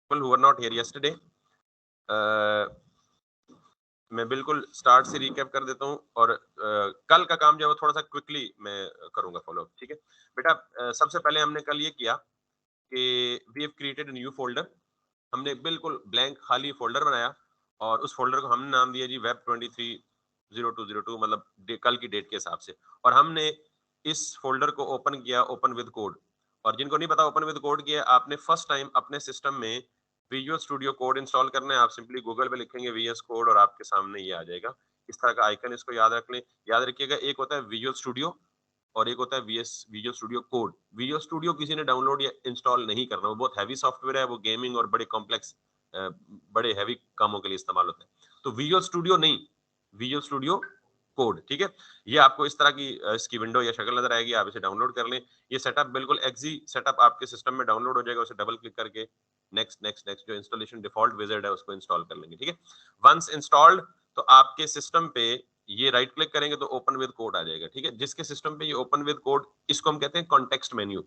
people who were not here yesterday, मैं बिल्कुल start से रिकैप कर देता हूँ और कल का काम जो है वो थोड़ा सा क्विकली मैं करूंगा फॉलो अप, ठीक है बेटा। सबसे पहले हमने कल ये किया कि we have created new folder. हमने बिल्कुल ब्लैंक खाली फोल्डर बनाया और उस फोल्डर को हमने नाम दिया जी वेब 230202, मतलब कल की डेट के हिसाब से। और हमने इस फोल्डर को ओपन किया, ओपन विद कोड। और जिनको नहीं पता ओपन विद कोड किया, आपने फर्स्ट टाइम अपने सिस्टम में विजुअल स्टूडियो कोड इंस्टॉल करना है। आप सिंपली गूगल पे लिखेंगे वीएस कोड और आपके सामने ये आ जाएगा इस तरह का आइकन। इसको याद रख लें, याद रखिएगा। एक होता है विजुअल स्टूडियो और एक होता है visual Studio code. Visual studio किसी ने डाउनलोड या इंस्टॉल नहीं करना, वो बहुत हैवी सॉफ्टवेयर है, वो गेमिंग और बड़े कॉम्प्लेक्स बड़े हैवी कामों के लिए इस्तेमाल होता है। तो विजुअल स्टूडियो नहीं, विजुअल स्टूडियो कोड, ठीक है। ये आपको इस तरह की इसकी विंडो या शक्ल नजर आएगी, आप इसे डाउनलोड कर लें। ये सेटअप बिल्कुल एक्जी सेटअप आपके सिस्टम में डाउनलोड हो जाएगा। उसे डबल क्लिक करके नेक्स्ट नेक्स्ट नेक्स्ट जो इंस्टॉलेशन डिफॉल्ट विजार्ड है उसको इंस्टॉल कर लेंगे, ठीक है। वंस इंस्टॉल्ड तो आपके सिस्टम पे ये राइट क्लिक करेंगे तो ओपन विद कोड आ जाएगा, ठीक है। जिसके सिस्टम पे ये ओपन विद कोड, इसको हम कहते हैं कॉन्टेक्स्ट मेन्यू।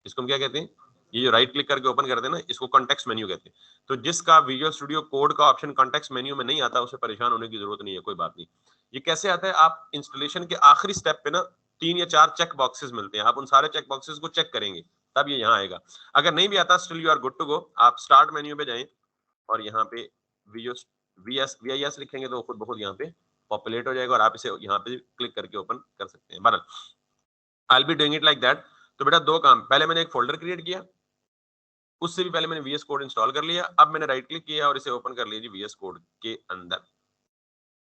इसको हम क्या कहते हैं? ये जो राइट क्लिक करके ओपन करते हैं ना, इसको कॉन्टेक्स्ट मेन्यू कहते हैं। तो जिसका विजुअल स्टूडियो कोड का ऑप्शन कॉन्टेक्स्ट मेन्यू में नहीं आता, उसे परेशान होने की जरूरत नहीं है, कोई बात नहीं। ये कैसे आता है? आप इंस्टॉलेशन के आखिरी स्टेप पे ना 3 या 4 चेक बॉक्सेस मिलते हैं, आप उन सारे चेक बॉक्सेस को चेक करेंगे तब ये यहाँ आएगा। अगर नहीं भी आता, still you are good to go. आप स्टार्ट मेन्यू पे जाएं और यहाँ पे वीआईएस लिखेंगे तो खुद ब खुद यहाँ पे पॉपुलेट हो जाएगा और आप इसे यहाँ पे क्लिक करके ओपन कर सकते हैं। बहरहाल I will be doing it like that. तो बेटा दो काम, पहले मैंने एक फोल्डर क्रिएट किया, उससे भी पहले मैंने वीएस कोड इंस्टॉल कर लिया। अब मैंने राइट क्लिक किया और इसे ओपन कर लिया जी वीएस कोड के अंदर।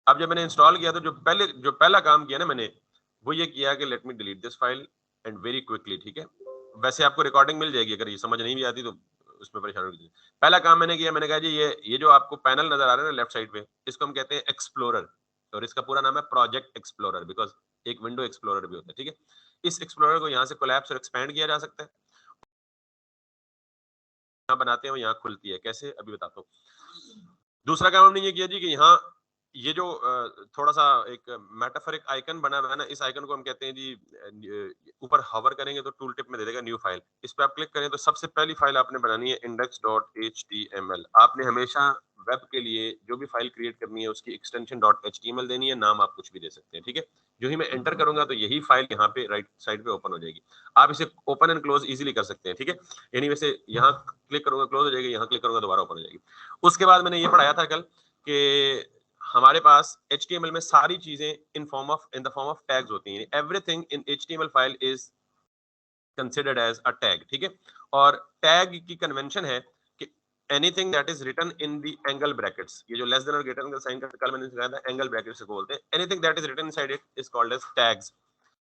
अब जब मैंने इंस्टॉल किया तो जो पहला काम किया ना मैंने, वो ये किया कि let me delete this file and very quickly, ठीक है। वैसे आपको रिकॉर्डिंग मिल जाएगी, अगर ये समझ नहीं भी आती तो उसमें परेशानी होगी। पहला काम मैंने किया, मैंने कहा जी ये जो आपको पैनल नजर आ रहा है ना लेफ्ट साइड पे, इसको हम कहते हैं एक्सप्लोरर और इसका पूरा नाम है प्रोजेक्ट एक्सप्लोरर, बिकॉज एक विंडो एक्सप्लोरर भी होता है, ठीक है। इस एक्सप्लोरर को यहाँ से कोलैप्स और एक्सपैंड किया जा सकता है। यहाँ बनाते हैं, यहाँ खुलती है, कैसे अभी बताता हूँ। दूसरा काम हमने ये किया जी कि यहाँ ये जो थोड़ा सा एक मेटाफोरिक आइकन बना हुआ है ना, इस आइकन को हम कहते हैं जी, ऊपर हवर करेंगे तो टूल टिप में दे देगा न्यू फाइल। इस पर आप क्लिक करें तो सबसे पहली फाइल आपने बनानी है index.html। आपने हमेशा वेब के लिए जो भी फाइल क्रिएट करनी है उसकी एक्सटेंशन .html देनी है, नाम आप कुछ भी दे सकते हैं, ठीक है। जो ही मैं एंटर करूंगा तो यही फाइल यहाँ पे राइट साइड पे ओपन हो जाएगी। आप इसे ओपन एंड क्लोज इजीली कर सकते हैं, ठीक है। यानी वैसे यहाँ क्लिक करूंगा क्लोज हो जाएगी, यहाँ क्लिक करूंगा दोबारा ओपन हो जाएगी। उसके बाद मैंने ये पढ़ाया था कल कि हमारे पास HTML में सारी चीजें in the form of tags होती हैं। Everything in HTML file is considered as a tag, ठीक है। और टैग की कन्वेंशन है कि anything that is written in the angle brackets, ये जो लेस देन और ग्रेटर देन का साइन का कल मैंने सिखाया था, एंगल ब्रैकेट्स को बोलते हैं। Anything that is written inside it is called as tags.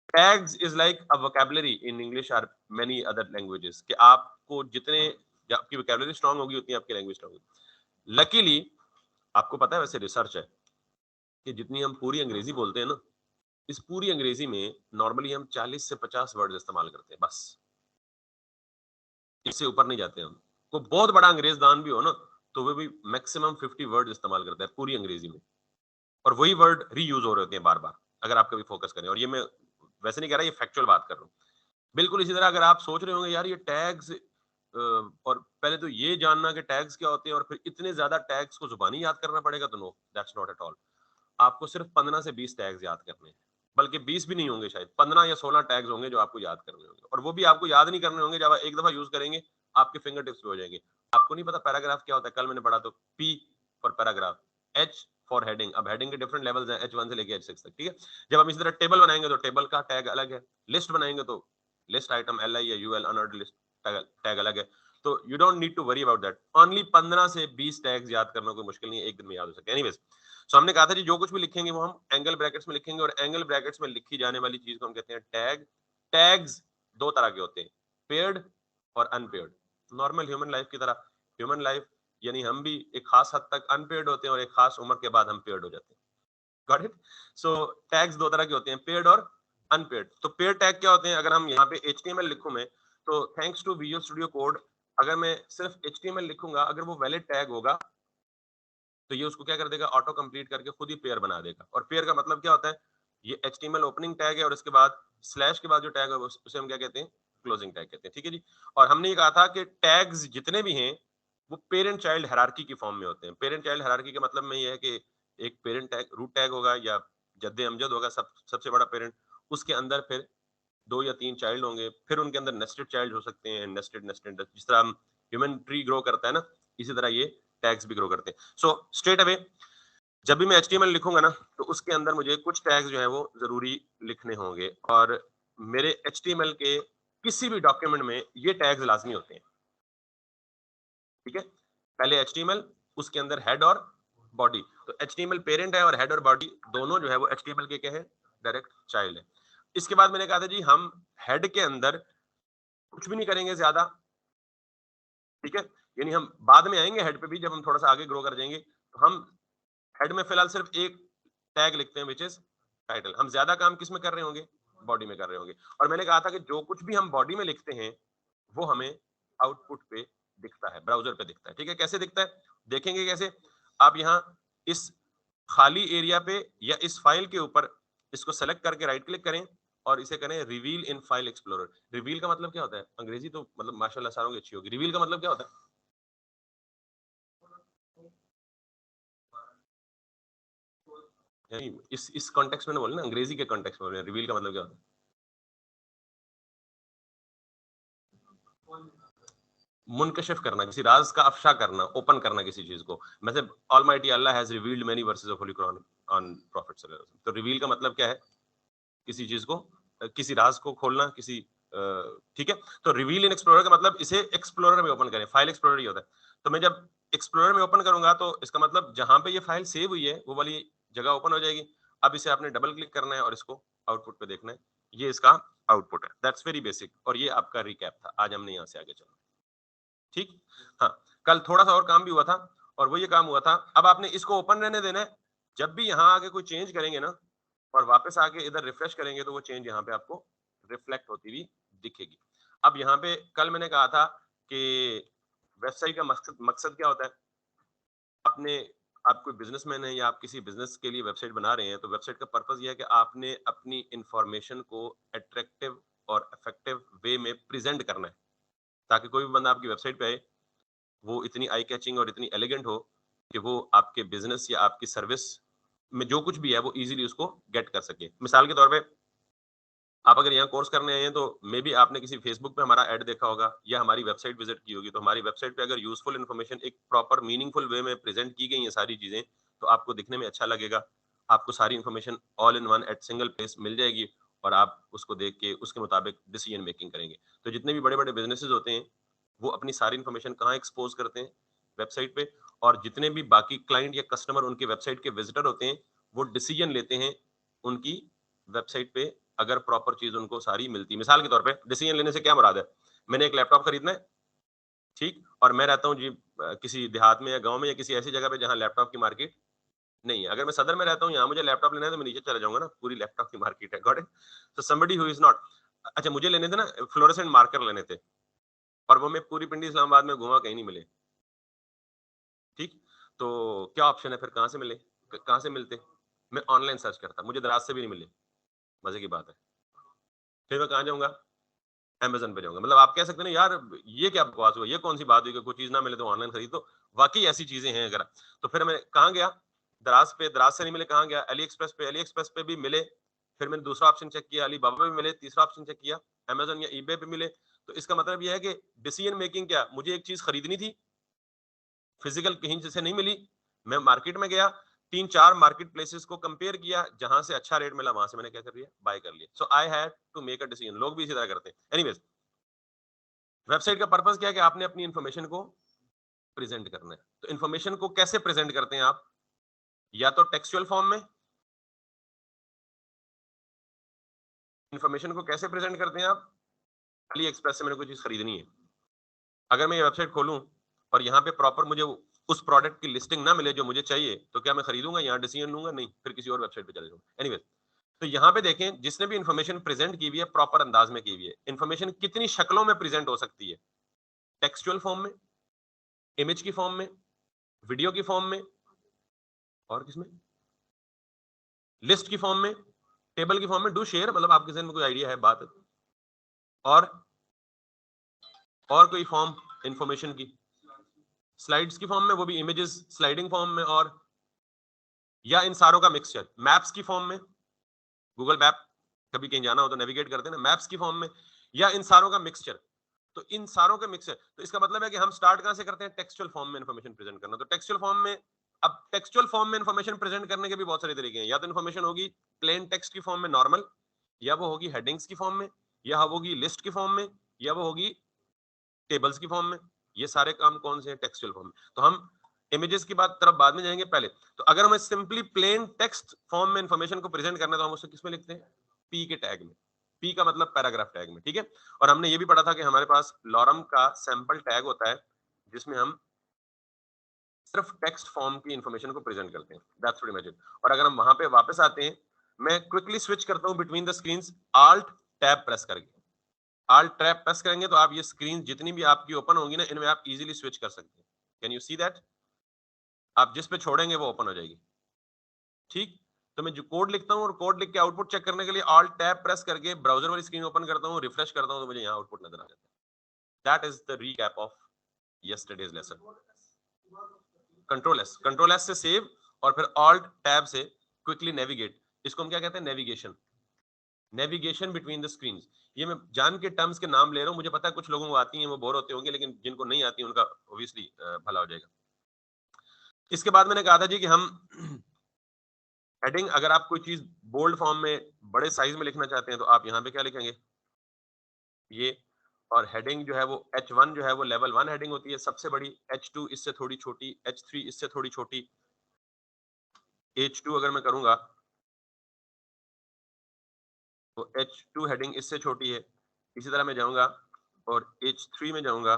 Tags is like a vocabulary in English और मेनी अदर लैंग्वेजेस, कि आपको जितने आपकी वोकैबुलरी स्ट्रांग होगी उतनी आपकी लैंग्वेज स्ट्रांग होगी। लकीली आपको पता है, वैसे रिसर्च है कि जितनी हम पूरी अंग्रेजी बोलते हैं ना, इस पूरी अंग्रेजी में नॉर्मली हम 40 से 50 वर्ड इस्तेमाल करते हैं, बस इससे ऊपर नहीं जाते हम। कोई बहुत बड़ा अंग्रेज दान भी हो ना, तो वो भी मैक्सिमम 50 वर्ड इस्तेमाल करता है पूरी अंग्रेजी में, और वही वर्ड रीयूज हो रहे होते हैं बार बार, अगर आप कभी फोकस करें। और ये मैं वैसे नहीं कह रहा, ये फैक्चुअल बात कर रहा हूँ। बिल्कुल इसी तरह अगर आप सोच रहे होंगे यार ये टैग्स, और पहले तो ये जानना कि टैग्स क्या होते हैं और फिर इतने ज्यादा टैग्स को जुबानी याद करना पड़ेगा, तो no, that's not at all. आपको सिर्फ 15 से 20 टैग्स याद करने हैं, बल्कि 20 भी नहीं होंगे, शायद 15 या 16 टैग्स होंगे जो आपको याद करने होंगे। और वो भी आपको याद नहीं करने होंगे, जब आप एक दफा यूज करेंगे आपके फिंगर टिप्स पे हो जाएंगे। आपको नहीं पता पैराग्राफ क्या होता है, कल मैंने पढ़ा, तो P for paragraph, H for heading. अब हेडिंग के डिफरेंट लेवल्स हैं, H1 से लेके H6 तक, ठीक है। जब हम इसी तरह टेबल बनाएंगे तो टेबल का टैग अलग है, लिस्ट बनाएंगे तो लिस्ट आइटम LI या UL अनऑर्डर्ड लिस्ट टैग अलग है। तो you don't need to worry about that. Only 15 से 20 टैग्स याद करना कोई मुश्किल नहीं है, एक दिन में याद हो सकते हैं। एनीवेज, सो हमने कहा था जी जो कुछ भी लिखेंगे वो हम एंगल ब्रैकेट्स में लिखेंगे, और एंगल ब्रैकेट्स में लिखी जाने वाली चीज को हम कहते हैं टैग। टैग्स दो तरह के होते हैं, पेयर्ड और अनपेयर्ड। नॉर्मल ह्यूमन लाइफ की तरह, ह्यूमन लाइफ यानी हम भी एक खास हद तक अनपेयर्ड होते हैं और एक खास उम्र के बाद हम पेयर्ड हो जाते हैं। Got it? सो टैग्स दो तरह के होते हैं, पेयर्ड और अनपेयर्ड। तो पेयर्ड टैग क्या होते हैं? अगर हम यहाँ पे HTML लिखूं मैं, तो thanks to Visual Studio Code, अगर मैं सिर्फ HTML लिखूंगा, अगर वो वैलिड टैग होगा तो ये उसको क्या कर देगा, ऑटो कंप्लीट करके खुद ही पेयर बना देगा। और पेयर का मतलब क्या होता है? ये HTML ओपनिंग टैग है और इसके बाद स्लैश के बाद जो टैग है उसे हम क्या कहते हैं? क्लोजिंग टैग कहते हैं, ठीक है जी। और हमने ये कहा था कि टैग्स जितने भी हैं वो पेरेंट चाइल्ड हायरार्की की फॉर्म में होते हैं। पेरेंट चाइल्ड हायरार्की का मतलब में ये है कि एक पेरेंट टैग, रूट टैग होगा या जद्दे अमजद होगा, सबसे बड़ा पेरेंट, उसके अंदर फिर 2 या 3 चाइल्ड होंगे, फिर उनके अंदर नेस्टेड चाइल्ड हो सकते हैं, नेस्टेड नेस्टेड, जिस तरह हम ह्यूमन ट्री ग्रो करता है ना, इसी तरह ये टैग्स भी ग्रो करते हैं। सो स्ट्रेट अवे जब भी मैं एचटीएमएल लिखूंगा ना, तो उसके अंदर मुझे कुछ टैग्स जो है वो जरूरी लिखने होंगे, और मेरे एचटीएमएल के किसी भी डॉक्यूमेंट में ये टैग्स लाजमी होते हैं। ठीक है, पहले एचटीएमएल, उसके अंदर हेड और बॉडी। तो एचटीएमएल पेरेंट है और हेड और बॉडी दोनों जो है वो एचटीएमएल के क्या है, डायरेक्ट चाइल्ड है। इसके बाद मैंने कहा था जी हम हेड के अंदर कुछ भी नहीं करेंगे ज्यादा, ठीक है, यानी हम बाद में आएंगे हेड पे भी, जब हम थोड़ा सा आगे ग्रो कर जाएंगे, तो हम हेड में फिलहाल सिर्फ एक टैग लिखते हैं, विच इज टाइटल। हम ज्यादा काम किस में कर रहे होंगे, बॉडी में कर रहे होंगे। और मैंने कहा था कि जो कुछ भी हम बॉडी में लिखते हैं वो हमें आउटपुट पे दिखता है, ब्राउजर पे दिखता है। ठीक है, कैसे दिखता है देखेंगे कैसे। आप यहाँ इस खाली एरिया पे या इस फाइल के ऊपर इसको सेलेक्ट करके राइट क्लिक करें और इसे करें reveal in file explorer. Reveal का मतलब क्या होता है, अंग्रेजी तो मतलब माशाल्लाह सारों की अच्छी होगी। रिवील का मतलब क्या होता है, यानी इस कॉन्टेक्स्ट में ना बोले ना, अंग्रेजी के कॉन्टेक्स्ट में बोले, रिवील का मतलब क्या होता है, मुनकशिफ करना, किसी राज का अफशा करना, ओपन करना किसी चीज को। मतलब almighty Allah has revealed many versus of Holi Quran on profit सल्लल्लाहु अलैहि वसल्लम। तो रिवील का मतलब क्या है, किसी चीज को, किसी राज को खोलना, किसी ठीक है। तो रिवील इन एक्सप्लोरर का मतलब इसे एक्सप्लोरर में ओपन करें, फाइल एक्सप्लोरर ही होता है। तो मैं जब एक्सप्लोरर में ओपन करूंगा तो इसका मतलब जहां पे ये फाइल सेव हुई है वो वाली जगह ओपन हो जाएगी। अब इसे आपने डबल क्लिक करना है और इसको आउटपुट पे देखना है, ये इसका आउटपुट है। दैट्स वेरी बेसिक, और ये आपका रिकैप था। आज हमने यहाँ से आगे चलना, ठीक। हाँ, कल थोड़ा सा और काम भी हुआ था, और वो ये काम हुआ था, अब आपने इसको ओपन रहने देना है। जब भी यहाँ आके कोई चेंज करेंगे ना और वापस आके इधर रिफ्रेश करेंगे, तो वो चेंज यहाँ पे आपको रिफ्लेक्ट होती हुई दिखेगी। अब यहाँ पे कल मैंने कहा था कि वेबसाइट का मकसद मकसद क्या होता है। आपने, आप कोई बिजनेसमैन है या आप किसी बिजनेस के लिए वेबसाइट बना रहे हैं, तो वेबसाइट का पर्पस ये है कि आपने अपनी इंफॉर्मेशन को अट्रैक्टिव और इफेक्टिव वे में प्रेजेंट करना है, ताकि कोई भी बंदा आपकी वेबसाइट पे आए, वो इतनी आई कैचिंग और इतनी एलिगेंट हो कि वो आपके बिजनेस या आपकी सर्विस में जो कुछ भी है वो इजीली उसको गेट कर सके। मिसाल के तौर पे आप अगर यहाँ कोर्स करने आए हैं, तो मे बी आपने किसी फेसबुक पे हमारा ऐड देखा होगा या हमारी वेबसाइट विजिट की होगी। तो हमारी वेबसाइट पे अगर यूजफुल इन्फॉर्मेशन एक प्रॉपर मीनिंगफुल वे में प्रेजेंट की गई है सारी चीजें, तो आपको दिखने में अच्छा लगेगा। आपको सारी information all in one at single place मिल जाएगी, और आप उसको देख के उसके मुताबिक डिसीजन मेकिंग करेंगे। तो जितने भी बड़े बड़े बिजनेसेस होते हैं वो अपनी सारी इन्फॉर्मेशन कहाँ एक्सपोज करते हैं, वेबसाइट पे। और जितने भी बाकी क्लाइंट या कस्टमर उनके वेबसाइट के विजिटर होते हैं, वो डिसीजन लेते हैं उनकी वेबसाइट पे, अगर प्रॉपर चीज उनको सारी मिलती है। मिसाल के तौर पे डिसीजन लेने से क्या मुराद है, मैंने एक लैपटॉप खरीदना है, ठीक, और मैं रहता हूँ जी किसी देहात में या गांव में या किसी ऐसी जगह पे जहाँ लैपटॉप की मार्केट नहीं है। अगर मैं सदर में रहता हूँ, यहाँ मुझे लैपटॉप लेना है, तो मैं नीचे चला जाऊंगा ना, पूरी लैपटॉप की मार्केट है, गॉट इट। तो समबडी हु इज नॉट, अच्छा मुझे लेने थे ना फ्लोरेसेंट मार्कर लेने थे, और वो मैं पूरी पिंडी इस्लामाबाद में घुमा, कहीं नहीं मिले, ठीक। तो क्या ऑप्शन है फिर, कहाँ से मिले, कहाँ से मिलते। मैं ऑनलाइन सर्च करता, मुझे दराज से भी नहीं मिले, मजे की बात है। फिर मैं कहाँ जाऊंगा, अमेज़न पे जाऊँगा। मतलब आप कह सकते हैं ना यार, ये क्या बकवास हुआ, ये कौन सी बात हुई कि कोई चीज़ ना मिले तो ऑनलाइन खरीद। तो वाक़ई ऐसी चीज़ें हैं अगर। तो फिर मैं कहाँ गया, दराज़ पे, दराज़ से नहीं मिले, कहाँ गया, अली एक्सप्रेस पे, अली एक्सप्रेस पे भी मिले। फिर मैंने दूसरा ऑप्शन चेक किया, अलीबाबा पे भी मिले, तीसरा ऑप्शन चेक किया, अमेज़न या ईबे पे मिले। तो इसका मतलब ये है कि डिसीजन मेकिंग क्या, मुझे एक चीज़ खरीदनी थी, फिजिकल कहीं से नहीं मिली, मैं मार्केट में गया, 3-4 मार्केट प्लेसेस को कंपेयर किया, जहां से अच्छा रेट मिला वहां से मैंने क्या कर लिया, बाय कर लिया। So I had to make a decision. लोग भी इसी तरह करते हैं। एनीवेज, वेबसाइट का पर्पस क्या है कि आपने अपनी इंफॉर्मेशन को प्रेजेंट करना है। तो इंफॉर्मेशन को कैसे प्रेजेंट करते हैं आप, या तो टेक्सचुअल फॉर्म में। इंफॉर्मेशन को कैसे प्रेजेंट करते हैं आप, अली एक्सप्रेस से मैंने कोई चीज खरीदनी है, अगर मैं ये वेबसाइट खोलूं और यहाँ पे प्रॉपर मुझे उस प्रोडक्ट की लिस्टिंग ना मिले जो मुझे चाहिए, तो क्या मैं खरीदूंगा, यहाँ डिसीजन लूंगा, नहीं, फिर किसी और वेबसाइट पे चले जाऊंगा। एनीवेज, तो यहाँ पे देखें, जिसने भी इंफॉर्मेशन प्रेजेंट की हुई है प्रॉपर अंदाज में की हुई है। इंफॉर्मेशन कितनी शक्लों में प्रेजेंट हो सकती है, टेक्सचुअल फॉर्म में, इमेज की फॉर्म में, वीडियो की फॉर्म में, और किसमें, लिस्ट की फॉर्म में, टेबल की फॉर्म में। डू शेयर, मतलब आपके जहन में कोई आइडिया है बात, और कोई फॉर्म इंफॉर्मेशन की, स्लाइड्स की फॉर्म में, वो भी इमेजेस स्लाइडिंग फॉर्म में, और या इन सारों का मिक्सचर, मैप्स की फॉर्म में, गूगल मैप कभी कहीं जाना हो तो नेविगेट करते हैं ना, मैप्स की फॉर्म में, या इन सारों का मिक्सचर। तो इन सारों का मिक्सचर, तो इसका मतलब है कि हम स्टार्ट कहां से करते हैं, टेक्सचुअल फॉर्म में इंफॉर्मेशन प्रेजेंट करना। तो टेक्सचुअल फॉर्म में, अब टेक्सचुअल फॉर्म में इंफॉर्मेशन प्रेजेंट करने के भी बहुत सारे तरीके हैं। या तो इंफॉर्मेशन होगी प्लेन टेक्स्ट की फॉर्म में नॉर्मल, या वो होगी हेडिंग्स की फॉर्म में, या वो होगी लिस्ट की फॉर्म में, या वो होगी टेबल्स की फॉर्म में। ये सारे काम कौन से हैं, टेक्सचुअल फॉर्म में। तो हम इमेजेस की बात तरफ बाद में जाएंगे, पहले तो अगर हमें सिंपली प्लेन टेक्स्ट फॉर्म में इंफॉर्मेशन को प्रेजेंट करना है तो हम उसे किसमें लिखते हैं, पी के टैग में। पी का मतलब पैराग्राफ टैग में, ठीक है। और हमने ये भी पढ़ा था कि हमारे पास लॉरम का सैंपल टैग होता है जिसमें हम सिर्फ टेक्स्ट फॉर्म की इंफॉर्मेशन को प्रेजेंट करते हैं, दैट्स व्हाट इमेजिन। और अगर हम वहां पे वापस आते हैं, मैं क्विकली स्विच करता हूं between the screens, alt tab press करके। आल्ट टैब प्रेस करेंगे तो आप ये स्क्रीन जितनी भी आपकी ओपन होंगी ना, इनमें आप इजीली स्विच कर सकते हैं। Can you see that? आप जिस पे छोड़ेंगे वो ओपन हो जाएगी, ठीक। तो मैं जो कोड लिखता हूँ और कोड लिख के आउटपुट चेक करने के लिए ऑल्ट टैब प्रेस करके ब्राउजर वाली स्क्रीन ओपन करता हूँ, रिफ्रेश करता हूँ, तो मुझे यहाँ आउटपुट नजर आ जाता है। That is the recap of yesterday's lesson. Control S से सेव, और फिर ऑल्ट टैब से क्विकली नेविगेट। इसको हम क्या कहते हैं, navigation. Navigation between the screen. ये मैं जान के टर्म्स के नाम ले रहा हूँ, मुझे पता है कुछ लोगों को आती हैं, वो बोर होते होंगे, लेकिन जिनको नहीं आती उनका ऑब्वियसली भला हो जाएगा। इसके बाद मैंने कहा था जी कि हम हेडिंग, अगर आप कोई चीज बोल्ड फॉर्म में बड़े साइज में लिखना चाहते हैं तो आप यहाँ पे क्या लिखेंगे, ये। और हेडिंग जो है वो H1 जो है वो लेवल 1 हेडिंग होती है, सबसे बड़ी। H2 इससे थोड़ी छोटी, H3 इससे थोड़ी छोटी, H2 अगर मैं करूंगा तो H2 हेडिंग इससे छोटी है। इसी तरह मैं जाऊंगा और H3 में जाऊंगा,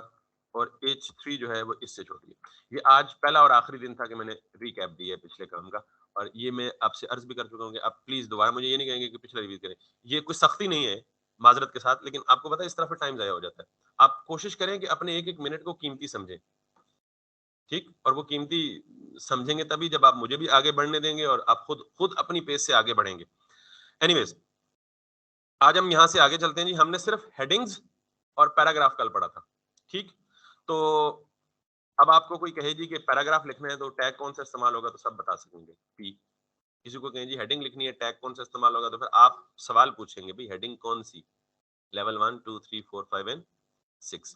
और H3 जो है वो इससे छोटी है। ये आज पहला और आखिरी दिन था कि मैंने रिकैप दी है पिछले काम का, और ये मैं आपसे अर्ज भी कर चुका हूँ कि आप प्लीज दोबारा मुझे ये नहीं कहेंगे कि पिछला रिवीज करें। ये कुछ सख्ती नहीं है, माजरत के साथ, लेकिन आपको पता है इस तरह फिर टाइम जाया हो जाता है। आप कोशिश करें कि अपने एक एक मिनट को कीमती समझें, ठीक। और वो कीमती समझेंगे तभी जब आप मुझे भी आगे बढ़ने देंगे और आप खुद खुद अपनी पेस से आगे बढ़ेंगे। एनीवेज, आज हम यहां से आगे चलते हैं जी। हमने सिर्फ हेडिंग्स और पैराग्राफ कल पढ़ा था, ठीक। तो अब आपको कोई कहे जी कि पैराग्राफ लिखना है तो टैग कौन सा इस्तेमाल होगा, तो सब बता सकेंगे, पी। किसी को कहें जी हेडिंग लिखनी है, टैग कौन सा इस्तेमाल होगा, तो फिर आप सवाल पूछेंगे भाई हेडिंग कौन सी, लेवल 1 2 3 4 5 एंड 6।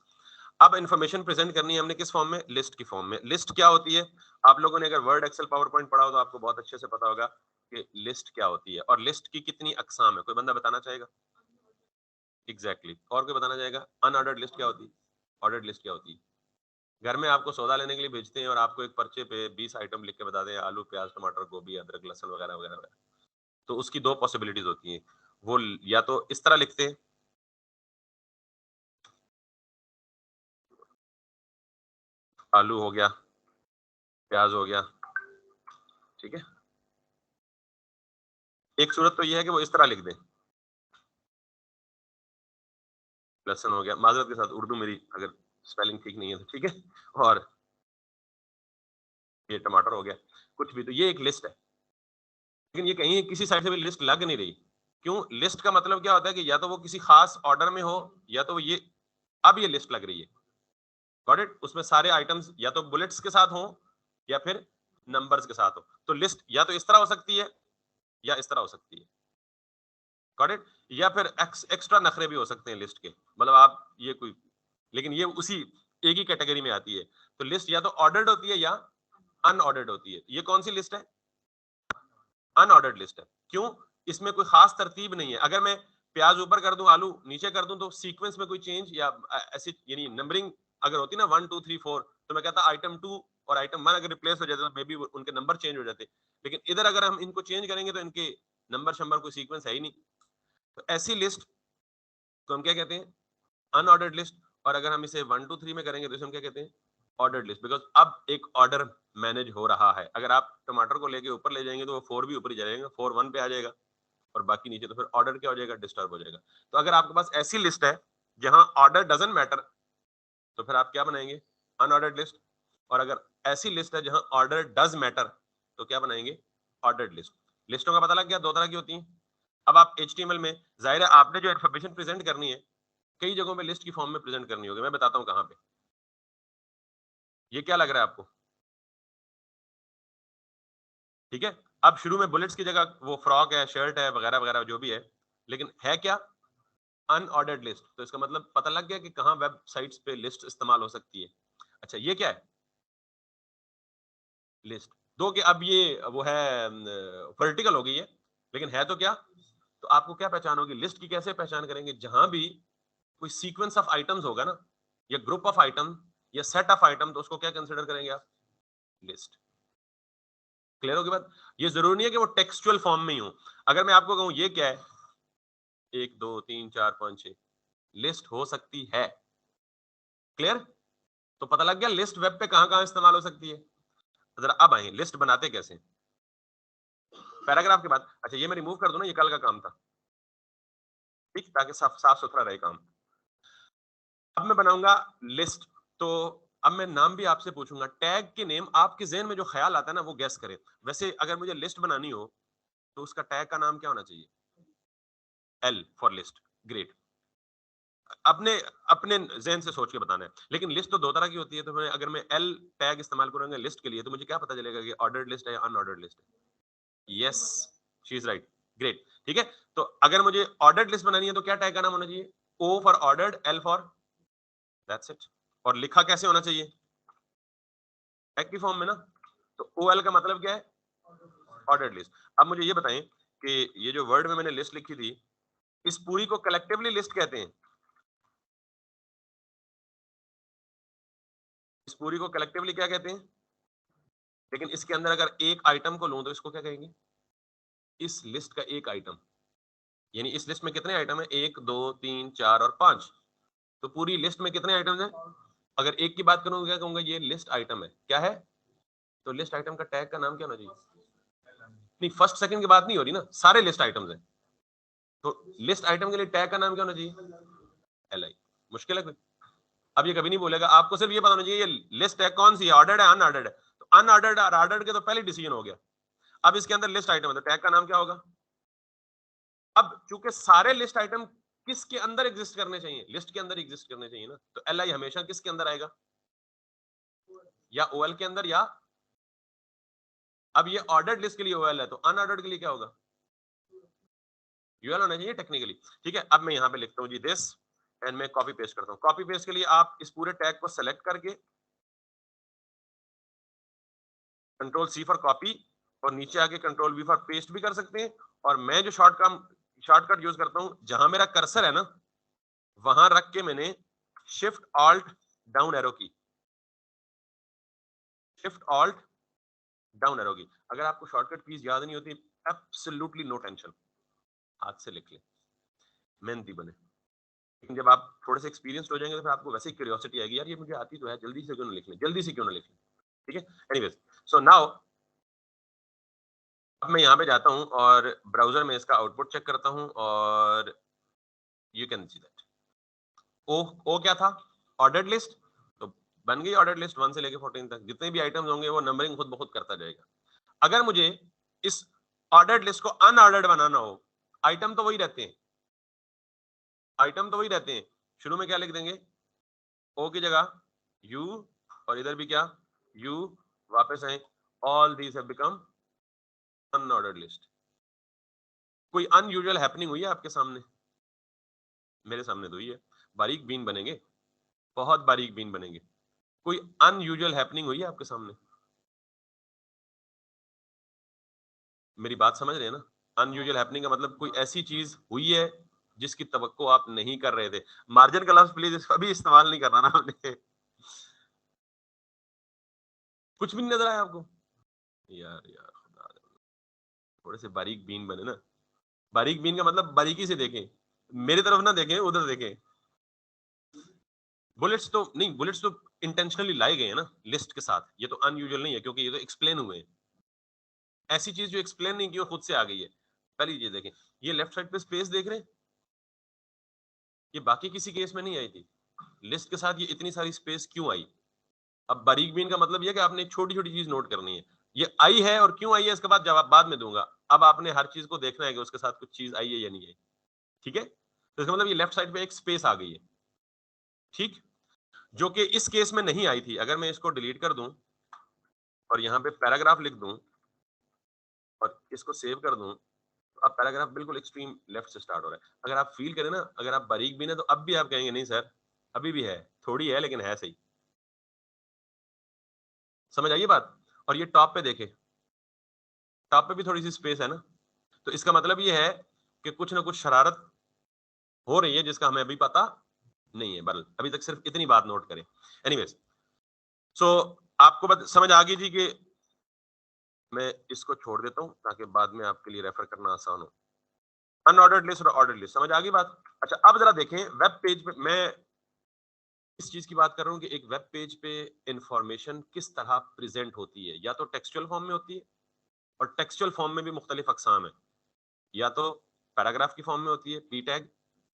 अब इंफॉर्मेशन प्रेजेंट करनी है हमने किस फॉर्म में, लिस्ट की फॉर्म में। लिस्ट क्या होती है, आप लोगों ने अगर वर्ड एक्सेल पावर पॉइंट पढ़ा हो तो आपको बहुत अच्छे से पता होगा कि लिस्ट क्या होती है, और लिस्ट की कितनी अकसाम है। कोई बंदा बताना चाहेगा? Exactly exactly. और कोई बताना चाहेगा अनऑर्डर्ड लिस्ट क्या होती है, ऑर्डर्ड लिस्ट क्या होती है? घर में आपको सौदा लेने के लिए भेजते हैं और आपको एक पर्चे पे 20 आइटम लिख के बता दें, आलू प्याज टमाटर गोभी अदरक लहसुन वगैरह वगैरह वगैरह। तो उसकी दो पॉसिबिलिटीज होती हैं, वो या तो इस तरह लिखते हैं, आलू हो गया, प्याज हो गया, ठीक है। एक सूरत तो यह है कि वो इस तरह लिख दें, लहसुन हो गया, माजरत के साथ उर्दू मेरी अगर स्पेलिंग ठीक नहीं है तो ठीक है, और ये टमाटर हो गया, कुछ भी। तो ये एक लिस्ट है, लेकिन ये कहीं किसी साइड से भी लिस्ट लग नहीं रही। क्यों? लिस्ट का मतलब क्या होता है कि या तो वो किसी खास ऑर्डर में हो, या तो ये, अब ये लिस्ट लग रही है, गॉट इट। उसमें सारे आइटम्स या तो बुलेट्स के साथ हो या फिर नंबर्स के साथ हो। तो लिस्ट या तो इस तरह हो सकती है या इस तरह हो सकती है, गॉट इट। या फिर एक्स्ट्रा नखरे भी हो सकते हैं लिस्ट के, मतलब आप ये कोई, लेकिन ये उसी एक ही कैटेगरी में आती है। तो लिस्ट या तो ऑर्डर्ड होती है या अनऑर्डर्ड होती है। ये कौन सी लिस्ट है? अनऑर्डर्ड लिस्ट है। क्यों? इसमें कोई खास तरतीब नहीं है। अगर मैं प्याज ऊपर कर दूं आलू नीचे कर दूं तो सीक्वेंस में कोई चेंज या ऐसी यानी नंबरिंग अगर होती ना 1 2 3 4, तो मैं कहता आइटम 2 और आइटम 1 अगर रिप्लेस हो जाते तो मे बी उनके नंबर चेंज हो जाते। लेकिन इधर अगर हम इनको चेंज करेंगे तो इनके नंबर शंबर कोई सीक्वेंस है ही नहीं। तो ऐसी लिस्ट को हम क्या कहते हैं? Unordered list. और अगर हम इसे 1 2 3 में करेंगे तो इसे हम क्या कहते हैं? Ordered list. बिकॉज अब एक ऑर्डर मैनेज हो रहा है। अगर आप टमाटर को लेके ऊपर ले जाएंगे तो वो 4 भी ऊपर ही जाएगा, 4 1 पे आ जाएगा, और बाकी नीचे। तो फिर ऑर्डर क्या हो जाएगा? डिस्टर्ब हो जाएगा। तो अगर आपके पास ऐसी लिस्ट है जहां ऑर्डर डजंट मैटर, तो फिर आप क्या बनाएंगे? Unordered list. और अगर ऐसी लिस्ट है जहां ऑर्डर डज मैटर, तो क्या बनाएंगे? Ordered list. लिस्टों का पता लग गया, दो तरह की होती हैं। अब आप HTML में, जाहिर है आपने जो इन्फॉर्मेशन प्रेजेंट करनी है कई जगहों पे लिस्ट की फॉर्म में प्रेजेंट करनी होगी। मैं बताता हूं कहां पे। ये क्या लग रहा है आपको? ठीक है, अब शुरू में बुलेट्स की जगह वो फ्रॉक है, शर्ट है, वगैरह वगैरह जो भी है, लेकिन है क्या? Unordered list. तो इसका मतलब पता लग गया कि कहां वेबसाइट्स पे लिस्ट इस्तेमाल हो सकती है। अच्छा, ये क्या है? लिस्ट। दो कि अब ये वो है वर्टिकल हो गई है, लेकिन है तो क्या? तो आपको क्या पहचान होगी? लिस्ट की कैसे पहचान करेंगे? जहां भी कोई सीक्वेंस ऑफ आइटम्स होगा ना, या ग्रुप ऑफ आइटम, या सेट ऑफ आइटम, तो उसको क्या कंसिडर करेंगे आप? लिस्ट। क्लियर होगी बात? ये जरूरी नहीं है कि वो टेक्सचुअल फॉर्म में ही हो। अगर मैं आपको कहूं ये क्या है, 1 2 3 4 5 6, लिस्ट हो सकती है। क्लियर? तो पता लग गया लिस्ट वेब पे कहां कहां इस्तेमाल हो सकती है। जरा अब आए लिस्ट बनाते कैसे, पैराग्राफ के बाद। अच्छा, ये मैं रिमूव कर दूं ना, ये कल का काम था, ठीक, ताकि साफ साफ सुथरा रहे काम। अब मैं बनाऊंगा लिस्ट। तो अब मैं नाम भी आपसे पूछूंगा, टैग के नेम आपके ज़हन में जो ख्याल आता है ना वो गैस करें। वैसे अगर मुझे लिस्ट बनानी हो तो उसका टैग का नाम क्या होना चाहिए? L for list. ग्रेट। अपने अपने ज़हन से सोच के बताना है। लेकिन लिस्ट तो दो तरह की होती है, तो मैं अगर मैं एल टैग इस्तेमाल करूंगा लिस्ट के लिए, तो मुझे क्या पता चलेगा कि ऑर्डर्ड लिस्ट है या अनऑर्डर्ड लिस्ट है? Yes, she is right. Great. ठीक है, तो अगर मुझे ऑर्डर्ड लिस्ट बनानी है तो क्या टैग का नाम होना चाहिए? O for ordered, L for, that's it. और लिखा कैसे होना चाहिए? टैग की फॉर्म में ना। तो ओ एल का मतलब क्या है? Ordered list. अब मुझे ये बताएं कि ये जो वर्ड में मैंने लिस्ट लिखी थी, इस पूरी को कलेक्टिवली लिस्ट कहते हैं? इस पूरी को कलेक्टिवली क्या कहते हैं? लेकिन इसके अंदर अगर एक आइटम को लूं तो इसको क्या कहेंगे? इस लिस्ट का एक आइटम। यानी इस लिस्ट में कितने आइटम है? 1 2 3 4 और 5। तो पूरी लिस्ट में कितने आइटम्स हैं? अगर एक की बात करूंगा क्या कहूंगा? ये लिस्ट आइटम है। क्या है? तो लिस्ट आइटम का टैग का नाम क्या होना चाहिए? नहीं, फर्स्ट सेकंड की बात नहीं हो रही ना, सारे लिस्ट आइटम्स हैं। तो लिस्ट आइटम के लिए टैग का नाम क्या होना चाहिए? L I. मुश्किल है कोई? अब ये कभी नहीं बोलेगा, आपको सिर्फ ये पता होना चाहिए ये लिस्ट है कौन सी है, ऑर्डर्ड है अनऑर्डर्ड है। तो अनऑर्डर्ड और ऑर्डर्ड के तो पहले डिसीजन हो गया। अब इसके अंदर लिस्ट आइटम है तो टैग का नाम क्या होगा? अब चूंकि सारे लिस्ट आइटम किसके अंदर एग्जिस्ट करने चाहिए? लिस्ट के अंदर एग्जिस्ट करने चाहिए ना, तो एल आई हमेशा किसके अंदर आएगा? या ओएल के अंदर, या अब ये ऑर्डर्ड लिस्ट के लिए ओएल है तो अनऑर्डर्ड के लिए क्या होगा? यूएल होना चाहिए टेक्निकली। ठीक है, अब मैं यहाँ पे लिखता हूँ जी दिस, एंड मैं कॉपी पेस्ट करता हूँ। कॉपी पेस्ट के लिए आप इस पूरे टैग को सेलेक्ट करके कंट्रोल सी फॉर कॉपी, और नीचे आके कंट्रोल वी फॉर पेस्ट भी कर सकते हैं। और मैं जो शॉर्टकट यूज करता हूँ, जहां मेरा कर्सर है ना वहां रख के मैंने शिफ्ट ऑल्ट डाउन एरो की, शिफ्ट ऑल्ट डाउन एरो की। अगर आपको शॉर्टकट कीज याद नहीं होती, एब्सोल्युटली नो टेंशन, हाथ से लिख ले, मेहनती बने। लेकिन जब आप थोड़े से एक्सपीरियंस हो जाएंगे तो फिर आपको वैसे ही क्यूरियोसिटी आएगी, यार ये मुझे आती तो है, जल्दी से क्यों ना लिख लें, जल्दी से क्यों ना लिख लें। ठीक है, एनीवेज, सो नाउ अब मैं यहाँ पे जाता हूँ और ब्राउजर में इसका आउटपुट चेक करता हूँ, और यू कैन सी दैट ओ ओ क्या था? Ordered list. तो बन गई ऑर्डर्ड लिस्ट 1 से लेके 14 तक, जितने भी आइटम्स होंगे वो नंबरिंग खुद ब खुद करता जाएगा। अगर मुझे इस ऑर्डर्ड लिस्ट को अनऑर्डर्ड बनाना हो, आइटम तो वही रहते हैं, आइटम तो वही रहते हैं, शुरू में क्या लिख देंगे? ओ की जगह यू, और इधर भी क्या? यू। वापस आए, all these have become unordered list. कोई अनयूजुअल हैपनिंग हुई है आपके सामने? मेरे सामने तो हुई है। बारीक बीन बनेंगे, बहुत बारीक बीन बनेंगे। कोई अनयूजुअल हैपनिंग हुई है आपके सामने? मेरी बात समझ रहे हैं ना? अनयूजुअल हैपनिंग का मतलब कोई ऐसी चीज हुई है जिसकी तवक्को आप नहीं कर रहे थे। मार्जिन का लफ्ज प्लीज अभी इस्तेमाल नहीं करना ना हमने। कुछ भी नहीं नजर आया आपको? यार यार खुदा, थोड़े से बारीक बीन बने ना। बारीक बीन का मतलब बारीकी से देखें, मेरी तरफ ना देखें, उधर देखें। बुलेट्स तो नहीं, बुलेट्स तो इंटेंशनली लाए गए हैं ना लिस्ट के साथ, ये तो अनयूजुअल नहीं है क्योंकि ये तो एक्सप्लेन हुए हैं। ऐसी चीज जो एक्सप्लेन नहीं की वो खुद से आ गई है। पहली चीज देखें, ये लेफ्ट साइड पे स्पेस देख रहे हैं, ये बाकी किसी केस में नहीं आई थी। लिस्ट के साथ ये इतनी सारी स्पेस क्यों आई? अब बारीक बीन का मतलब ये कि आपने एक छोटी छोटी चीज नोट करनी है। ये आई है और क्यों आई है इसके बाद जवाब बाद में दूंगा। अब आपने हर चीज को देखना है कि उसके साथ कुछ चीज आई है या नहीं आई। ठीक है, तो इसका मतलब ये लेफ्ट साइड पे एक स्पेस आ गई है। ठीक, जो कि इस केस में नहीं आई थी। अगर मैं इसको डिलीट कर दूं और यहाँ पे पैराग्राफ लिख दूं और इसको सेव कर दूं, तो अब पैराग्राफ बिल्कुल एक्सट्रीम लेफ्ट से स्टार्ट हो रहा है। अगर आप फील करें ना, अगर आप बारीक भी ना, तो अब भी आप कहेंगे नहीं सर, अभी भी है, थोड़ी है लेकिन है सही। समझ आई ये बात? और ये टॉप पे देखे, टॉप पे भी थोड़ी सी स्पेस है ना, तो इसका मतलब ये है कि कुछ ना कुछ शरारत हो रही है जिसका हमें अभी पता नहीं है। बल अभी तक सिर्फ इतनी बात नोट करें। एनीवेज, सो आपको समझ आ गई थी कि मैं इसको छोड़ देता हूं ताकि बाद में आपके लिए रेफर करना आसान हो। अनऑर्डर्ड लिस्ट और ऑर्डर्ड लिस्ट, समझ आ गई बात? अच्छा, अब जरा देखें वेब पेज पे मैं इस चीज की बात कर रहा हूं कि एक वेब पेज पे इंफॉर्मेशन किस तरह प्रेजेंट होती है। या तो टेक्सचुअल फॉर्म में होती है, और टेक्सचुअल फॉर्म में भी मुख्तलिफ अकसाम है। या तो पैराग्राफ की फॉर्म में होती है, पी टैग,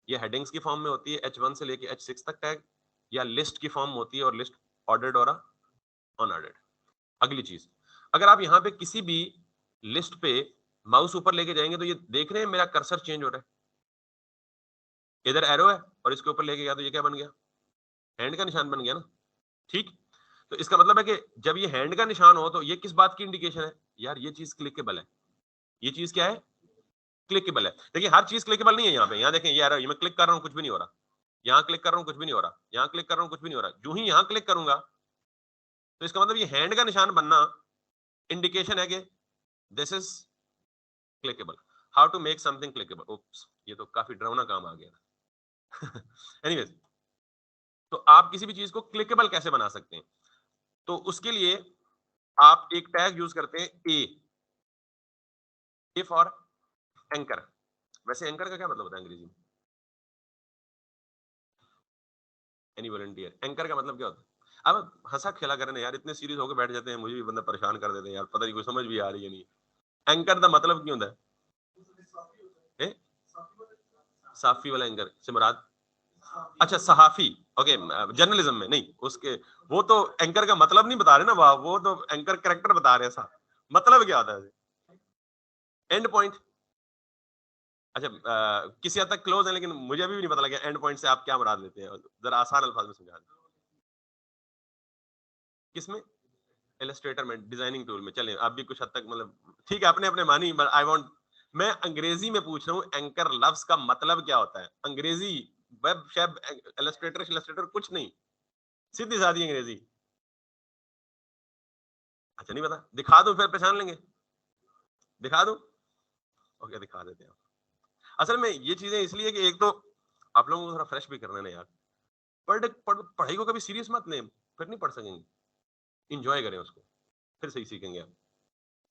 या हेडिंग्स की फॉर्म में होती है, H1 से लेके H6 तक टैग, या लिस्ट की फॉर्म होती है और लिस्ट ऑर्डर्ड और अनऑर्डर्ड। अगली चीज, अगर आप यहाँ पे किसी भी लिस्ट पे माउस ऊपर लेके जाएंगे तो ये देख रहे हैं मेरा कर्सर चेंज हो रहा है। इधर एरो है और इसके ऊपर लेके गया तो ये क्या बन गया? हैंड का निशान बन गया ना। ठीक, तो इसका मतलब है कि जब ये हैंड का निशान हो तो ये किस बात की इंडिकेशन है? यार ये चीज क्लिकेबल है। ये चीज क्या है? क्लिकेबल है। देखिए हर चीज क्लिकेबल नहीं है यहाँ पे। यहाँ देखें, यार ये मैं क्लिक कर रहा हूँ कुछ भी नहीं हो रहा, यहाँ क्लिक कर रहा हूँ कुछ भी नहीं हो रहा, यहाँ क्लिक कर रहा हूँ कुछ भी नहीं हो रहा। जो ही यहाँ क्लिक करूंगा तो इसका मतलब ये हैंड का निशान बनना इंडिकेशन है कि this is clickable. How to make something clickable? Oops, ये तो काफी डरावना काम आ गया। एनीवेज, तो आप किसी भी चीज को क्लिकेबल कैसे बना सकते हैं? तो उसके लिए आप एक टैग यूज करते हैं, ए फॉर एंकर। वैसे एंकर का क्या मतलब होता है अंग्रेजी में? एनी वॉलंटियर, एंकर का मतलब क्या होता है? अब हंसा खेला करें यार, इतने सीरियस होकर बैठ जाते हैं, मुझे भी बंदा परेशान कर देते हैं यार, पता नहीं कोई समझ भी आ रही है नहीं। एंकर का मतलब क्यों होता है? साफी वाला एंकर से मुराद? अच्छा, सहाफी। ओके, जर्नलिज्म में नहीं उसके, वो तो एंकर का मतलब नहीं बता रहे ना, वो तो एंकर करेक्टर बता रहे हैं साहब। मतलब क्या होता है? And point. अच्छा, किसी हद तक क्लोज है, लेकिन मुझे अभी भी नहीं पता लगा एंड पॉइंट से आप क्या मुराद लेते हैं। जरा आसान अल्फाज में समझा दें। किसमें? इलस्ट्रेटर में, डिजाइनिंग टूल में। चलें, आप भी कुछ हद तक मतलब ठीक है, अपने अपने मानी। आई वांट, मैं अंग्रेजी में पूछ रहा हूँ एंकर लफ्ज का मतलब क्या होता है अंग्रेजी। वेब शेब इलस्ट्रेटर इलस्ट्रेटर कुछ नहीं, सीधी सादी अंग्रेजी। अच्छा नहीं पता, दिखा दूं फिर पहचान लेंगे? दिखा दूं? ओके, दिखा देते हैं। असल में ये चीजें इसलिए कि एक तो आप लोगों को थोड़ा फ्रेश भी करना है यार। पढ़ाई को कभी सीरियस मत लें, फिर नहीं पढ़ सकेंगे। इंजॉय करें उसको, फिर सही सीखेंगे आप।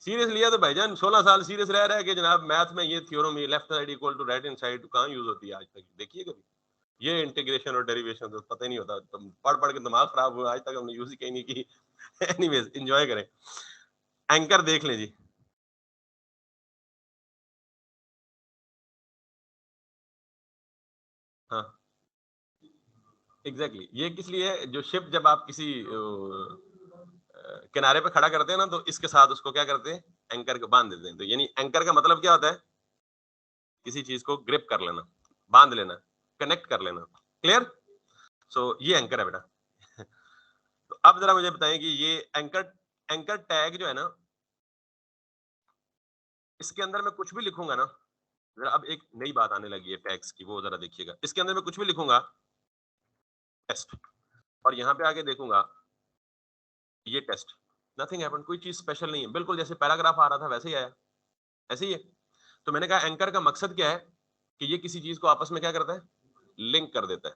सीरियस लिया तो भाईजान 16 साल सीरियस रह रहा है कि जनाब मैथ में ये थ्योरम, ये left side equal to right hand side कहाँ यूज होती है आज तक देखिए कभी? ये इंटीग्रेशन और डेरिवेशन तो पता ही नहीं होता, तुम पढ़ पढ़ के दिमाग खराब हुआ, आज तक हमने यूज ही कहीं नहीं की। एनीवेज, एंजॉय करें। एंकर देख लें जी। हाँ, एग्जैक्टली exactly। ये किस लिए है? जो शिप जब आप किसी किनारे पे खड़ा करते हैं ना, तो इसके साथ उसको क्या करते हैं? एंकर को बांध देते हैं। तो यानी एंकर का मतलब क्या होता है? किसी चीज को ग्रिप कर लेना, बांध लेना, कनेक्ट कर लेना। क्लियर? सो ये एंकर है बेटा। तो अब जरा मुझे बताएं कि ये एंकर, एंकर टैग जो है ना, इसके अंदर मैं कुछ भी लिखूंगा ना, जरा अब एक नई बात आने लगी है टैग्स की, वो जरा देखिएगा। इसके अंदर मैं कुछ भी लिखूंगा टेस्ट, और यहाँ पे आके देखूंगा ये टेस्ट, नथिंग हैपेंड, कोई चीज स्पेशल नहीं है, बिल्कुल जैसे पैराग्राफ आ रहा था वैसे ही आया, ऐसे ही है। तो मैंने कहा एंकर का मकसद क्या है? कि ये किसी चीज को आपस में क्या करता है? लिंक कर देता है।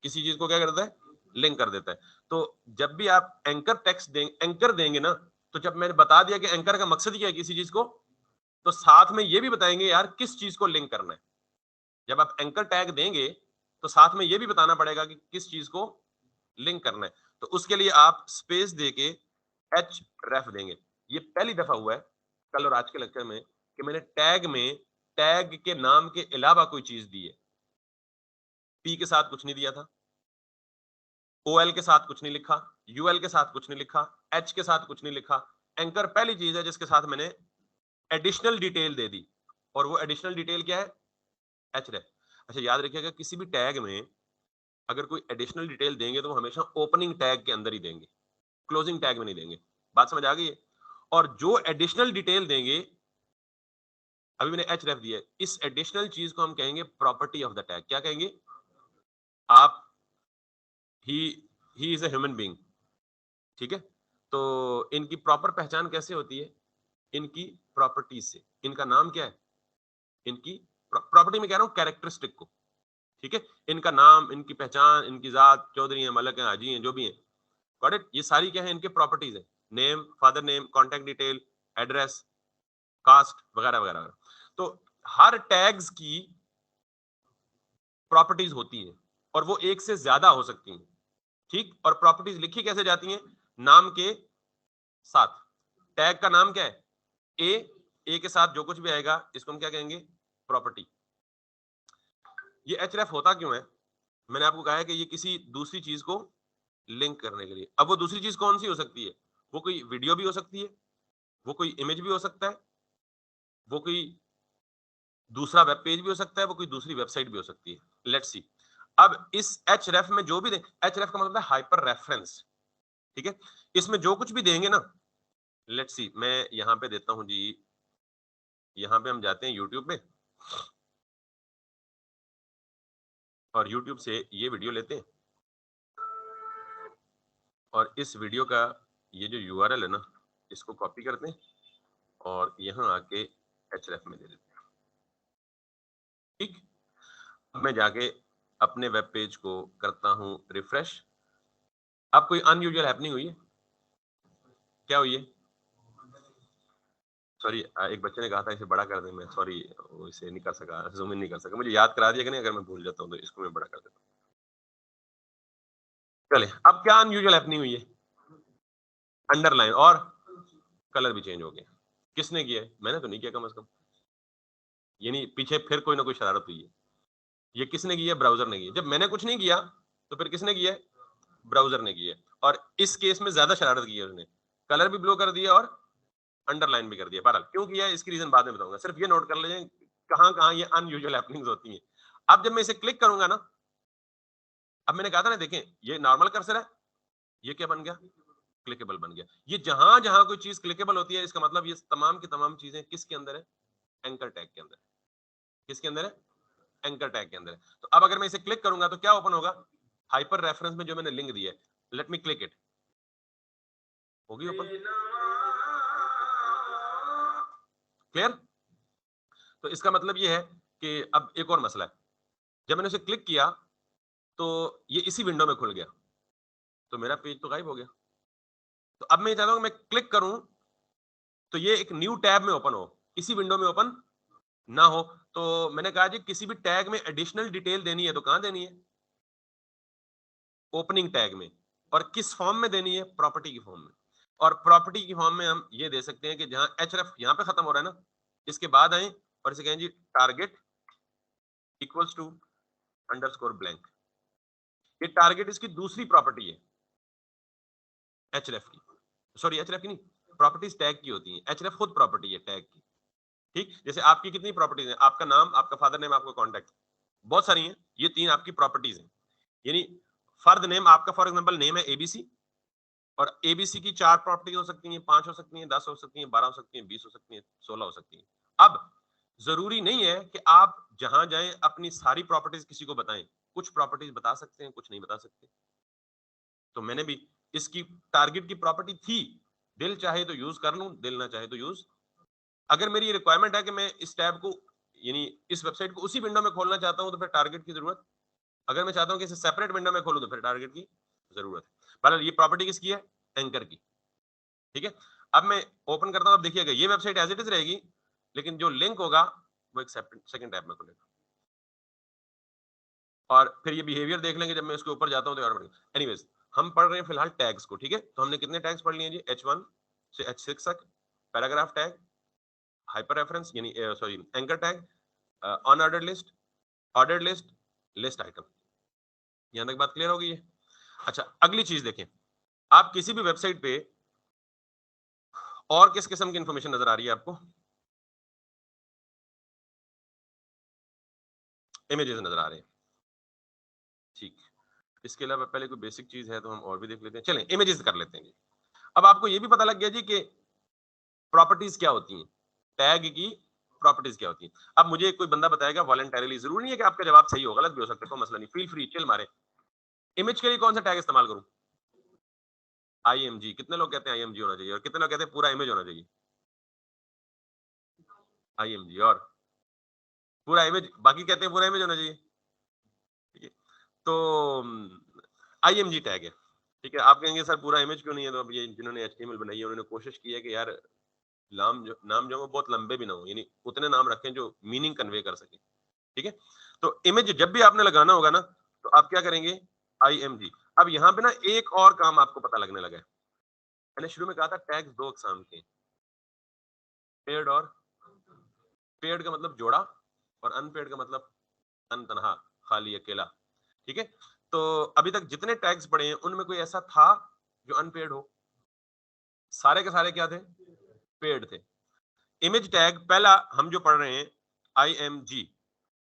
किसी चीज को क्या करता है? लिंक कर देता है। तो जब भी आप एंकर टेक्स्ट देंगे, एंकर देंगे ना, तो जब मैंने बता दिया कि एंकर का मकसद क्या है किसी चीज को, तो साथ में ये भी बताएंगे यार किस चीज को लिंक करना है। जब आप एंकर टैग देंगे तो साथ में ये भी बताना पड़ेगा कि किस चीज को लिंक करना है। तो उसके लिए आप स्पेस देके एच रेफ देंगे। ये पहली दफा हुआ है कल और आज के लेक्चर में कि मैंने टैग में टैग के नाम के अलावा कोई चीज दी है। पी के साथ कुछ नहीं दिया था, ओएल के साथ कुछ नहीं लिखा, यूएल के साथ कुछ नहीं लिखा, एच के साथ कुछ नहीं लिखा। एंकर पहली चीज है जिसके साथ मैंने एडिशनल डिटेल दे दी, और वो एडिशनल डिटेल क्या है? H ref. अच्छा याद रखिएगा, किसी भी टैग में अगर कोई एडिशनल डिटेल देंगे तो वो हमेशा ओपनिंग टैग के अंदर ही देंगे, क्लोजिंग टैग में नहीं देंगे। बात समझ आ गई है? और जो एडिशनल डिटेल देंगे, अभी मैंने href दिया है, इस एडिशनल चीज को हम कहेंगे प्रॉपर्टी ऑफ द टैग। क्या कहेंगे? आप he is a human being, ठीक है? तो इनकी प्रॉपर पहचान कैसे होती है? इनकी प्रॉपर्टीज से। इनका नाम क्या है? इनकी प्रॉपर्टी में कह रहा हूं कैरेक्टरिस्टिक को, ठीक है? इनका नाम, इनकी पहचान, इनकी जात, चौधरी है, मलक है, हाजी है, जो भी है, गॉट इट? ये सारी क्या है? इनके प्रॉपर्टीज है। Name, father name, contact detail, address, caste वगैरह वगैरह। तो हर टैग्स की प्रॉपर्टीज होती हैं और वो एक से ज्यादा हो सकती हैं, ठीक? और प्रॉपर्टीज लिखी कैसे जाती हैं? नाम के साथ। टैग का नाम क्या है? ए के साथ जो कुछ भी आएगा इसको हम क्या कहेंगे? प्रॉपर्टी। ये href होता क्यों है? मैंने आपको कहा है कि ये किसी दूसरी चीज को लिंक करने के लिए। अब वो दूसरी चीज कौन सी हो सकती है? वो कोई वीडियो भी हो सकती है, वो कोई इमेज भी हो सकता है, वो कोई दूसरा वेब पेज भी हो सकता है, वो कोई दूसरी वेबसाइट भी हो सकती है। Let's see. अब इस href में जो भी दे, href का मतलब है हाइपर रेफरेंस, ठीक है? इसमें जो कुछ भी देंगे ना, लेट्स सी, मैं यहां पे देता हूं जी, यहां पे हम जाते हैं यूट्यूब में और यूट्यूब से ये वीडियो लेते हैं और इस वीडियो का ये जो यूआरएल है ना, इसको कॉपी करते हैं और यहां आके href में दे देते हैं, ठीक? अब मैं जाके अपने वेब पेज को करता हूं रिफ्रेश। अब कोई अनयूजुअल हैपनिंग हुई है? क्या हुई है? सॉरी, एक बच्चे ने कहा था इसे बड़ा कर दें, मैं सॉरी वो इसे नहीं कर सका, ज़ूम इन नहीं कर सका। मुझे याद करा दिया कि नहीं, अगर मैं भूल जाता हूँ तो इसको मैं बड़ा कर देता हूँ। चले, अब क्या अनयूजुअल हैपनिंग हुई है? अंडरलाइन और कलर भी चेंज हो गया। किसने किया है? मैंने तो नहीं किया कम से कम। यानी पीछे फिर कोई ना कोई शरारत हुई है। ये किसने की है? ब्राउजर ने की है। जब मैंने कुछ नहीं किया तो फिर किसने किया है? ब्राउजर ने की है। और इस केस में ज्यादा शरारत की है उसने, कलर भी ब्लो कर दिया और अंडरलाइन भी कर दिया। बहरहाल क्यों किया है इसकी रीजन बाद में बताऊंगा, सिर्फ ये नोट कर लीजिए कहां कहां ये अनयूजुअल हैपनिंग्स होती हैं। अब जब मैं इसे क्लिक करूंगा ना, अब मैंने कहा था ना, देखें ये नॉर्मल कर्सर है, ये क्या बन गया? क्लिकेबल बन गया। ये जहां जहां कोई चीज क्लिकेबल होती है, इसका मतलब ये तमाम की तमाम चीजें किसके अंदर है? एंकर टैग के अंदर। किसके अंदर है? एंकर टैग के अंदर है। तो अब अगर मैं इसे क्लिक करूंगा तो क्या ओपन होगा? हाइपर रेफरेंस में जो मैंने लिंक दी है, लेट मी क्लिक इट, होगी ओपन। क्लियर? तो इसका मतलब ये है कि अब एक और मसला है, जब मैंने उसे क्लिक किया तो ये इसी विंडो में खुल गया, तो मेरा पेज तो गायब हो गया। तो अब मैं चाहता हूं कि मैं क्लिक करूं तो ये एक न्यू टैब में ओपन हो, इसी विंडो में ओपन ना हो। तो मैंने कहा जी किसी भी टैग में एडिशनल डिटेल देनी है तो कहां देनी है? ओपनिंग टैग में। और किस फॉर्म में देनी है? प्रॉपर्टी की फॉर्म में। और प्रॉपर्टी की फॉर्म में हम ये दे सकते हैं कि जहां href यहां पे खत्म हो रहा है ना, इसके बाद आए और इसे कहें जी target equals to underscore blank. ये टारगेट इसकी दूसरी प्रॉपर्टी है href की, सॉरी href की नहीं, प्रॉपर्टीज टैग की होती है, href खुद प्रॉपर्टी है टैग की, ठीक? जैसे आपकी कितनी प्रॉपर्टीज हैं? आपका नाम, आपका फादर नेम, आपका कॉन्टैक्ट, बहुत सारी हैं, ये तीन आपकी प्रॉपर्टीज हैं। यानी फर्द नेम आपका, फॉर एग्जांपल नेम है एबीसी, और एबीसी की 4 प्रॉपर्टीज हो सकती हैं, 5 हो सकती हैं, 10 हो सकती हैं, 12 हो सकती हैं, 20 हो सकती हैं, 16 हो सकती हैं। अब जरूरी नहीं है कि आप जहां जाएं अपनी सारी प्रॉपर्टीज किसी को बताएं, कुछ प्रॉपर्टीज बता सकते हैं, कुछ नहीं बता सकते। तो मैंने भी इसकी टारगेट की प्रॉपर्टी थी, दिल चाहे तो यूज कर लूं, दिल ना चाहे तो यूज। अगर मेरी ये रिक्वायरमेंट है कि मैं इस टैब को, यानी इस वेबसाइट को उसी विंडो में खोलना चाहता हूं तो फिर टारगेट की जरूरत। अगर मैं चाहता हूं कि इसे सेपरेट विंडो में खोलूं तो फिर टारगेट की जरूरत है। बहरहाल ये प्रॉपर्टी किसकी है? एंकर की, ठीक है? अब मैं ओपन करता हूं, अब देखिएगा ये वेबसाइट एज इट इज रहेगी, लेकिन जो लिंक होगा वो एक सेकंड टैब में खुलेगा। और फिर ये बिहेवियर देख लेंगे जब मैं इसके ऊपर जाता हूं तो और बढ़ेगा। एनीवेज, हम पढ़ रहे हैं फिलहाल टैग्स को, ठीक है? तो हमने कितने टैग्स पढ़ लिए जी? H1 से H6 तक। पैराग्राफ टैग, हाइपर रेफरेंस यानी sorry anchor tag, unordered list, ordered list, list item. यहां तक बात क्लियर हो गई है? अच्छा, अगली चीज देखें, आप किसी भी वेबसाइट पे और किस किस्म की इंफॉर्मेशन नजर आ रही है आपको? इमेजेस नजर आ रहे हैं, ठीक। इसके अलावा पहले कोई बेसिक चीज है तो हम और भी देख लेते हैं। चलें इमेजेस कर लेते हैं। अब आपको ये भी पता लग गया जी कि प्रॉपर्टीज क्या होती हैं, टैग की प्रॉपर्टीज क्या होती हैं। अब मुझे कोई बंदा बताएगा वॉलंटरीली, जरूरी नहीं है कि आपका जवाब सही हो, गलत भी हो सकता है, कोई मसला नहीं, फील फ्री, चिल मारे। इमेज के लिए कौन सा टैग इस्तेमाल करूं? IMG। कितने लोग कहते हैं IMG होना चाहिए और कितने लोग कहते हैं पूरा इमेज होना चाहिए? IMG। और पूरा इमेज, बाकी कहते हैं पूरा इमेज होना चाहिए। ठीक है, तो IMG टैग है। ठीक है, आप कहेंगे सर पूरा इमेज क्यों नहीं है? तो अब ये जिन्होंने HTML बनाई है उन्होंने कोशिश की है कि यार नाम जो है वो बहुत लंबे भी ना हो, यानी उतने नाम रखें जो मीनिंग कन्वे कर सके। ठीक है, तो इमेज जब भी आपने लगाना होगा ना तो आप क्या करेंगे? IMG। अब यहाँ पे ना एक और काम आपको पता लगने लगा है। मैंने शुरू में कहा था टैग्स दो अकसाम के, पेड और पेड का मतलब जोड़ा और अनपेड का मतलब तनहा, खाली, अकेला। ठीक है, तो अभी तक जितने टैग्स पढ़े हैं उनमें कोई ऐसा था जो अनपेड हो? सारे के सारे क्या थे? पेड थे। इमेज टैग पहला हम जो पढ़ रहे हैं IMG,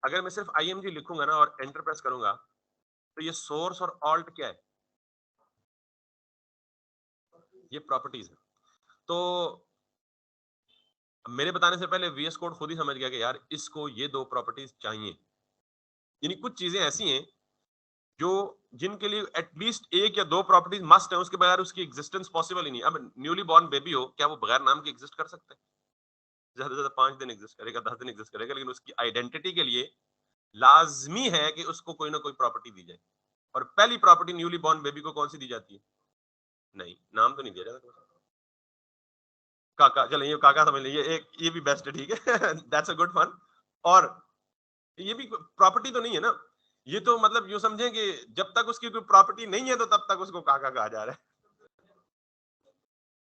अगर मैं सिर्फ IMG लिखूंगा ना और एंटर प्रेस करूंगा तो ये सोर्स और ऑल्ट क्या है? ये प्रॉपर्टीज है। तो मेरे बताने से पहले VS कोड खुद ही समझ गया कि यार इसको ये दो प्रॉपर्टीज चाहिए। यानी कुछ चीजें ऐसी हैं जो जिनके लिए एटलीस्ट एक या दो प्रॉपर्टीज मस्ट है, उसके बगैर उसकी एग्जिस्टेंस पॉसिबल ही नहीं। अब न्यूली बॉर्न बेबी हो, क्या वो बगैर नाम के एग्जिस्ट कर सकते हैं? ज्यादा से ज्यादा 5 दिन एग्जिस्ट करेगा, 10 दिन एग्जिस्ट करेगा, लेकिन उसकी आइडेंटिटी के लिए लाजमी है कि उसको कोई ना कोई प्रॉपर्टी दी जाए। और पहली प्रॉपर्टी न्यूली बॉर्न बेबी को कौन सी दी जाती है? नहीं, नाम तो नहीं दिया जाता। काका, चलो ये काका समझ लीजिए, एक ये भी बेस्ट है। ठीक है, दैट्स अ गुड फन। और ये भी प्रॉपर्टी तो नहीं है ना, ये तो मतलब यूं समझें कि जब तक उसकी कोई प्रॉपर्टी नहीं है तो तब तक उसको काका कहा जा रहा है।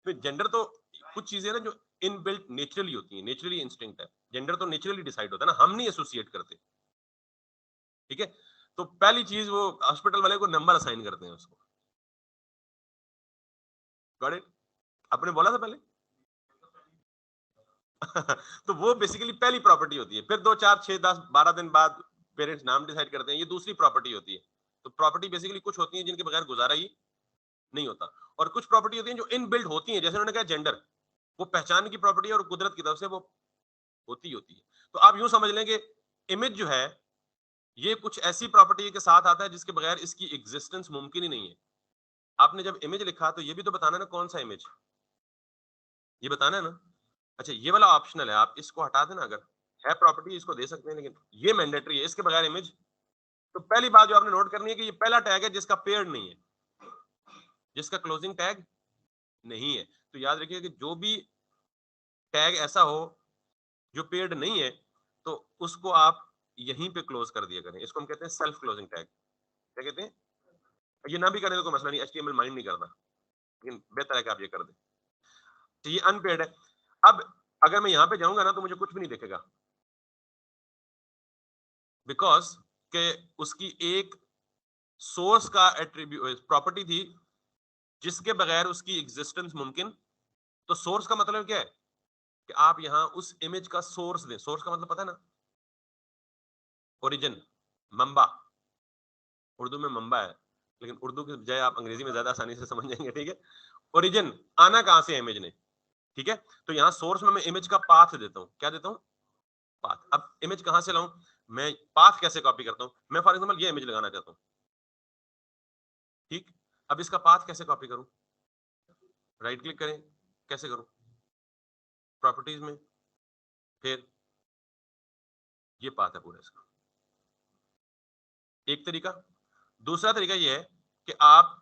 तो जेंडर तो कुछ चीजें ना जो इनबिल्ट नेचुरली होती है, नेचुरली इंस्टिंक्ट है। जेंडर तो नेचुरली डिसाइड होता है ना, हम नहीं एसोसिएट करते। ठीक है, तो पहली चीज वो हॉस्पिटल वाले को नंबर असाइन करते हैं उसको। Got it? आपने बोला था पहले। तो वो बेसिकली पहली प्रॉपर्टी होती है। फिर 2 4 6 10 12 दिन बाद पेरेंट्स नाम डिसाइड करते हैं, ये दूसरी प्रॉपर्टी होती है। तो प्रॉपर्टी बेसिकली कुछ होती है जिनके बगैर गुजारा ही नहीं होता, और कुछ प्रॉपर्टी होती है जो इनबिल्ट होती है, जैसे उन्होंने कहा जेंडर, वो पहचान की प्रॉपर्टी है और कुदरत की तरफ से वो होती है। तो आप यूं समझ लें कि इमेज जो है ये कुछ ऐसी प्रॉपर्टी के साथ आता है जिसके बगैर इसकी एग्जिस्टेंस मुमकिन ही नहीं है। आपने जब इमेज लिखा तो ये भी तो बताना ना कौन सा इमेज, ये बताना है ना। अच्छा, ये वाला ऑप्शनल है, आप इसको हटा देना। अगर है प्रॉपर्टी इसको दे सकते हैं, लेकिन ये मैंडेटरी है, इसके बगैर इमेज। तो पहली बात जो आपने नोट करनी है कि ये पहला टैग है जिसका पेयर्ड नहीं है, जिसका क्लोजिंग टैग नहीं है। तो याद रखिए कि जो भी टैग ऐसा हो जो पेयर्ड नहीं है तो उसको आप यहीं पे क्लोज कर दिया करें। इसको हम कहते हैं सेल्फ क्लोजिंग टैग। क्या कहते हैं? ये ना भी करें तो कोई मसला नहीं, HTML माइंड नहीं करता, लेकिन बेहतर है कि आप ये कर दें। तो ये अनपेड है। अब अगर मैं यहां पे जाऊंगा ना तो मुझे कुछ भी नहीं दिखेगा, बिकॉज के उसकी एक सोर्स का एट्रीब्यूट प्रॉपर्टी थी जिसके बगैर उसकी एग्जिस्टेंस मुमकिन। तो सोर्स का मतलब क्या है कि आप यहां उस इमेज का सोर्स दें। सोर्स का मतलब पता है ना, ओरिजिन, मंबा। उर्दू में मंबा है, लेकिन उर्दू की बजाय आप अंग्रेजी में ज्यादा आसानी से समझ जाएंगे। ठीक है, ओरिजिन, आना कहां से इमेज ने। ठीक है, तो यहां सोर्स में मैं इमेज का पाथ देता हूं। क्या देता हूं? पाथ। अब इमेज कहां से लाऊं? मैं पाथ कैसे कॉपी करता हूं? मैं फॉर एग्जांपल ये इमेज लगाना चाहता हूं। ठीक, अब इसका पाथ कैसे कॉपी करूं? राइट क्लिक करें, कैसे करूं? प्रॉपर्टीज में, फिर ये पाथ है पूरा इसका, एक तरीका। दूसरा तरीका ये है कि आप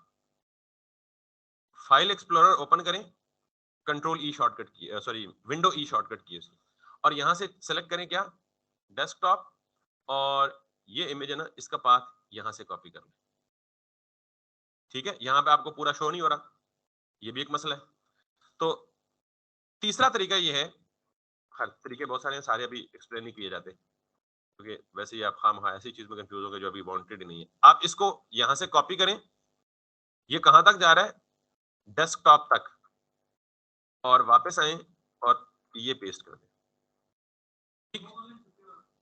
फाइल एक्सप्लोरर ओपन करें, कंट्रोल ई शॉर्टकट की, सॉरी विंडो ई शॉर्टकट की उसकी, और यहां से सेलेक्ट करें क्या, डेस्कटॉप, और ये इमेज है ना इसका पाथ यहां से कॉपी कर लें। ठीक है, यहां पे आपको पूरा शो नहीं हो रहा, ये भी एक मसला है। तो तीसरा तरीका ये है, हर तरीके बहुत सारे हैं, सारे अभी एक्सप्लेन नहीं किए जाते क्योंकि वैसे ही आप खामखा ऐसी चीज में कंफ्यूज हो गए जो अभी वांटेड नहीं है। आप इसको यहां से कॉपी करें, ये कहां तक जा रहा है, डेस्कटॉप तक, और वापस आए और ये पेस्ट कर दें। ठीक,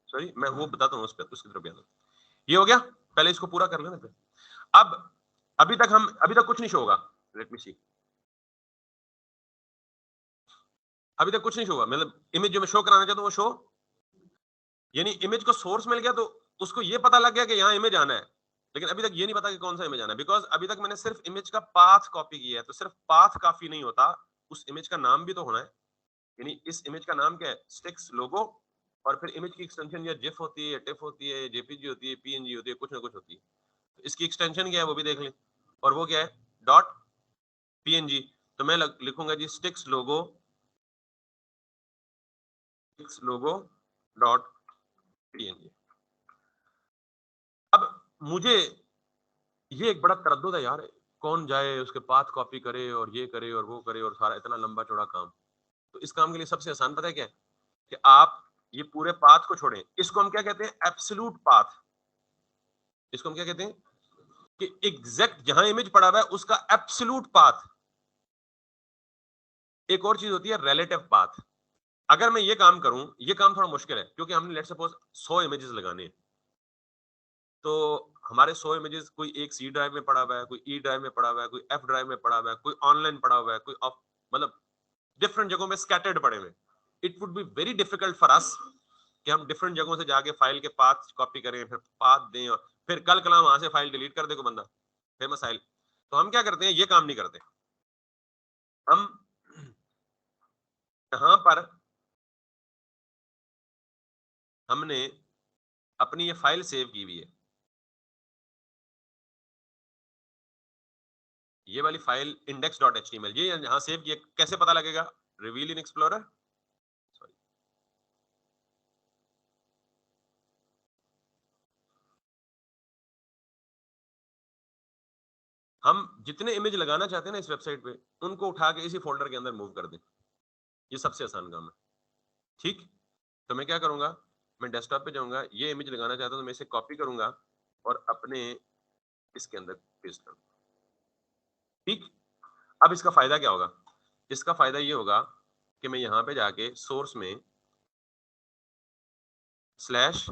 सॉरी मैं वो बताता हूँ, उस पर उसकी तरफ आता हूँ। ये हो गया, पहले इसको पूरा कर लेना फिर। अब अभी तक कुछ नहीं शो होगा, लेट मी सी, अभी तक कुछ नहीं शो होगा, मतलब इमेज जो मैं शो कराना चाहता हूँ वो शो, यानी इमेज को सोर्स मिल गया तो उसको ये पता लग गया कि यहाँ इमेज आना है, लेकिन अभी तक ये नहीं पता कि कौन सा इमेज आना है, बिकॉज अभी तक मैंने सिर्फ इमेज का पाथ कॉपी किया है, तो सिर्फ पाथ काफी नहीं होता, उस इमेज का नाम भी तो होना है, यानी इस इमेज का नाम क्या है, स्टिक्स लोगो, और फिर इमेज की एक्सटेंशन या जिफ होती है, या टिफ होती है, जेपीजी होती है, पीएनजी होती है, कुछ ना कुछ होती है, तो इसकी एक्सटेंशन क्या है वो भी देख लें, और वो क्या है, डॉट पीएनजी, तो मैं लिखूंगा जी स्टिक्स लोगो डॉट पीएनजी। अब मुझे ये एक बड़ा तरद्दुद है यार, कौन जाए उसके पाथ कॉपी करे और ये करे और वो करे और सारा इतना लंबा चौड़ा काम, तो इस काम के लिए सबसे आसान पता है क्या है, कि आप ये पूरे पाथ को छोड़ें, इसको हम क्या कहते हैं, एब्सोल्यूट पाथ, इसको हम क्या कहते हैं कि एग्जैक्ट जहां इमेज पड़ा हुआ है उसका एब्सोल्यूट पाथ। एक और चीज होती है रिलेटिव पाथ। अगर मैं ये काम करूं, ये काम थोड़ा मुश्किल है क्योंकि हमने लेट्स सपोज 100 इमेजेस लगाने हैं, तो हमारे 100 इमेजेस कोई एक सी ड्राइव में पड़ा हुआ है, कोई ई ड्राइव में पड़ा हुआ है, कोई एफ ड्राइव में पड़ा हुआ है, कोई ऑनलाइन पड़ा हुआ है, कोई ऑफ, मतलब डिफरेंट जगहों में स्कैटर्ड पड़े हुए। It would be very difficult for us कि हम डिफरेंट जगहों से जाके फाइल के पाथ कॉपी करें, फिर पाथ दें, और फिर कल कला वहां से फाइल डिलीट कर दे को बंदा, फेमस फाइल। तो हम क्या करते हैं, ये काम नहीं करते, हम यहाँ पर हमने अपनी ये फाइल सेव की हुई है, ये वाली फाइल index.html, ये यहाँ सेव किया, कैसे पता लगेगा, रिवील इन एक्सप्लोरर, सॉरी, हम जितने इमेज लगाना चाहते हैं ना इस वेबसाइट पे, उनको उठा के इसी फोल्डर के अंदर मूव कर दें, ये सबसे आसान काम है, ठीक। तो मैं क्या करूंगा, मैं डेस्कटॉप पे जाऊंगा, ये इमेज लगाना चाहता हूं तो मैं इसे कॉपी करूंगा और अपने इसके अंदर पेस्ट करूंगा, ठीक। अब इसका फायदा क्या होगा, इसका फायदा ये होगा कि मैं यहाँ पे जाके सोर्स में स्लैश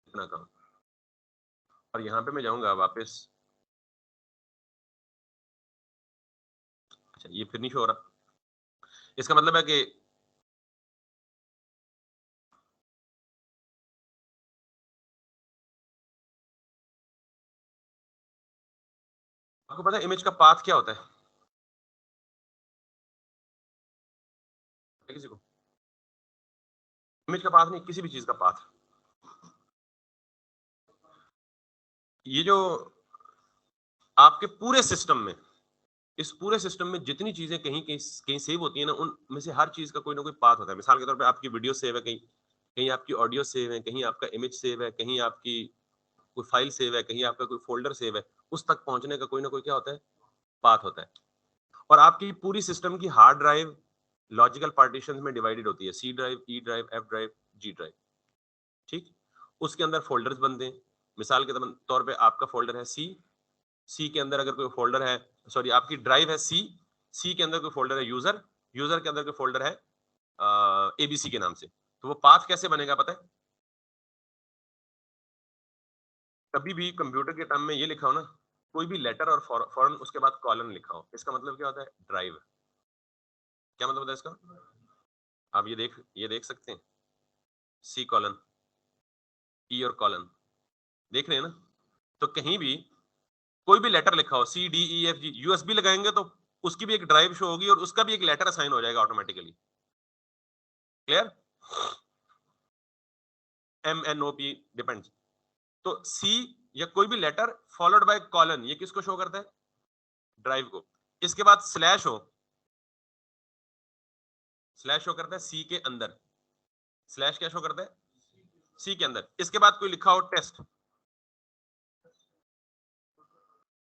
इतना कहूँ, और यहाँ पे मैं जाऊंगा वापस, अच्छा ये फिर नहीं हो रहा, इसका मतलब है कि आपको पता है इमेज का पाथ क्या होता है, किसी को, इमेज का पाथ नहीं, किसी भी चीज का पाथ, ये जो आपके पूरे सिस्टम में, इस पूरे सिस्टम में जितनी चीजें कहीं कहीं कहीं सेव होती है ना, उनमें से हर चीज का कोई ना कोई पाथ होता है। मिसाल के तौर पे आपकी वीडियो सेव है, कहीं कहीं आपकी ऑडियो सेव है, कहीं आपका इमेज सेव है, कहीं आपकी कोई फाइल सेव है, कहीं आपका कोई फोल्डर सेव है, उस तक पहुंचने का कोई ना कोई क्या होता है, पाथ होता है। और आपकी पूरी सिस्टम की हार्ड ड्राइव लॉजिकल पार्टीशन में डिवाइडेड होती है, C drive, E drive, F drive, G drive, ठीक। उसके अंदर फोल्डर्स बनते हैं, मिसाल के तौर पे आपका फोल्डर है सी, सी के अंदर अगर कोई फोल्डर है, सॉरी आपकी ड्राइव है सी, सी के अंदर कोई फोल्डर है यूजर, यूजर के अंदर कोई फोल्डर है एबीसी के नाम से, तो वो पाथ कैसे बनेगा पता है, कभी भी कंप्यूटर के टर्म में ये लिखा हो ना, कोई भी लेटर और फौरन उसके बाद कॉलन लिखा हो, इसका मतलब क्या होता है, ड्राइव। क्या मतलब होता है इसका, आप ये देख सकते हैं, सी कॉलन, ई और कॉलन, देख रहे हैं ना, तो कहीं भी कोई भी लेटर लिखा हो, C D E F G, USB लगाएंगे तो उसकी भी एक ड्राइव शो होगी और उसका भी एक लेटर असाइन हो जाएगा automatically, clear, M N O P depends. तो सी या कोई भी लेटर फॉलोड बाय कॉलन, ये किसको शो करता है, ड्राइव को। इसके बाद स्लैश हो, स्लैश शो करता है सी के अंदर, स्लैश क्या शो करता है, सी के अंदर। इसके बाद कोई लिखा हो टेस्ट,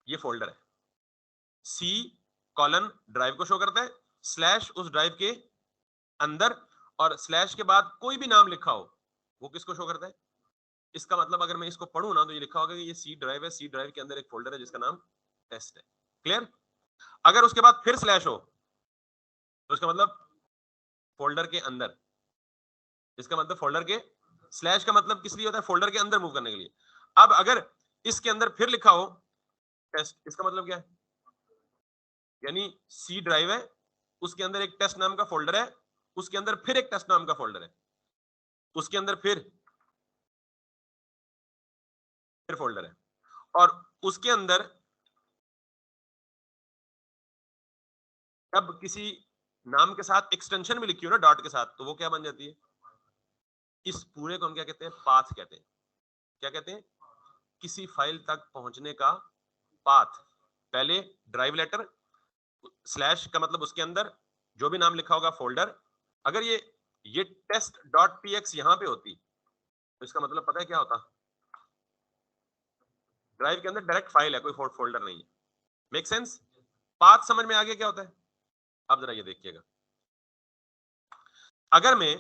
ये फोल्डर है, सी कॉलन ड्राइव को शो करता है, स्लैश उस ड्राइव के अंदर, और स्लैश के बाद कोई भी नाम लिखा हो वो किसको शो करता है। इसका मतलब अगर मैं इसको पढ़ूं ना तो ये लिखा होगा कि ये सी ड्राइव है, सी ड्राइव के अंदर एक फोल्डर है जिसका नाम टेस्ट है, क्लियर। अगर उसके बाद फिर स्लैश हो तो इसका मतलब फोल्डर के अंदर, इसका मतलब फोल्डर के, स्लैश का मतलब किस लिए होता है, फोल्डर के अंदर मूव करने के लिए। अब अगर इसके अंदर फिर लिखा हो टेस्ट, इसका मतलब क्या है? यानी सी ड्राइव है, उसके अंदर एक टेस्ट नाम का फोल्डर है, उसके अंदर फिर एक टेस्ट नाम का फोल्डर है, उसके अंदर फिर फोल्डर है, और उसके अंदर जब किसी नाम के साथ एक्सटेंशन भी लिखी हो ना डॉट के साथ, तो वो क्या बन जाती है? इस पूरे को हम क्या कहते हैं? पाथ कहते हैं। क्या कहते हैं? किसी फाइल तक पहुंचने का पाथ। पहले ड्राइव लेटर, स्लैश का मतलब उसके अंदर जो भी नाम लिखा होगा फोल्डर। अगर ये टेस्ट डॉट टीएक्स यहां पे होती तो इसका मतलब पता है क्या होता? ड्राइव के अंदर डायरेक्ट फाइल है, कोई फोल्डर नहीं है। Make sense? पाथ समझ में आ गया क्या होता है? अब जरा ये देखिएगा, अगर मैं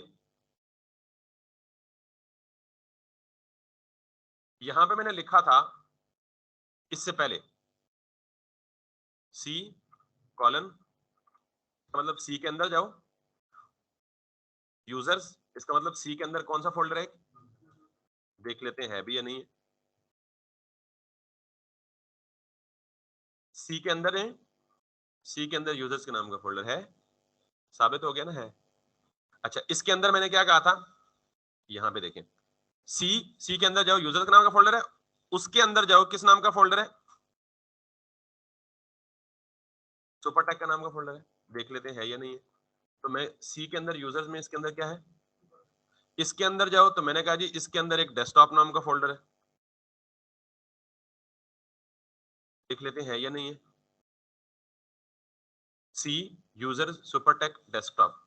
यहां पे मैंने लिखा था इससे पहले सी कॉलन, मतलब सी के अंदर जाओ, यूजर्स, इसका मतलब सी के अंदर कौन सा फोल्डर है? देख लेते हैं है भी या नहीं है। सी के अंदर है, सी के अंदर यूजर्स के नाम का फोल्डर है, साबित हो गया ना? है। अच्छा, इसके अंदर मैंने क्या कहा था? यहां पे देखें, सी सी के अंदर जाओ, यूजर्स के नाम का फोल्डर है, उसके अंदर जाओ, किस नाम का फोल्डर है? सुपर टैग का नाम का फोल्डर है। देख लेते हैं है या नहीं है। तो मैं सी के अंदर यूजर्स में, इसके अंदर क्या है? इसके अंदर जाओ, तो मैंने कहा जी इसके अंदर एक डेस्कटॉप नाम का फोल्डर है। देख लेते हैं है या नहीं है। सी यूजर सुपर टेक डेस्कटॉप।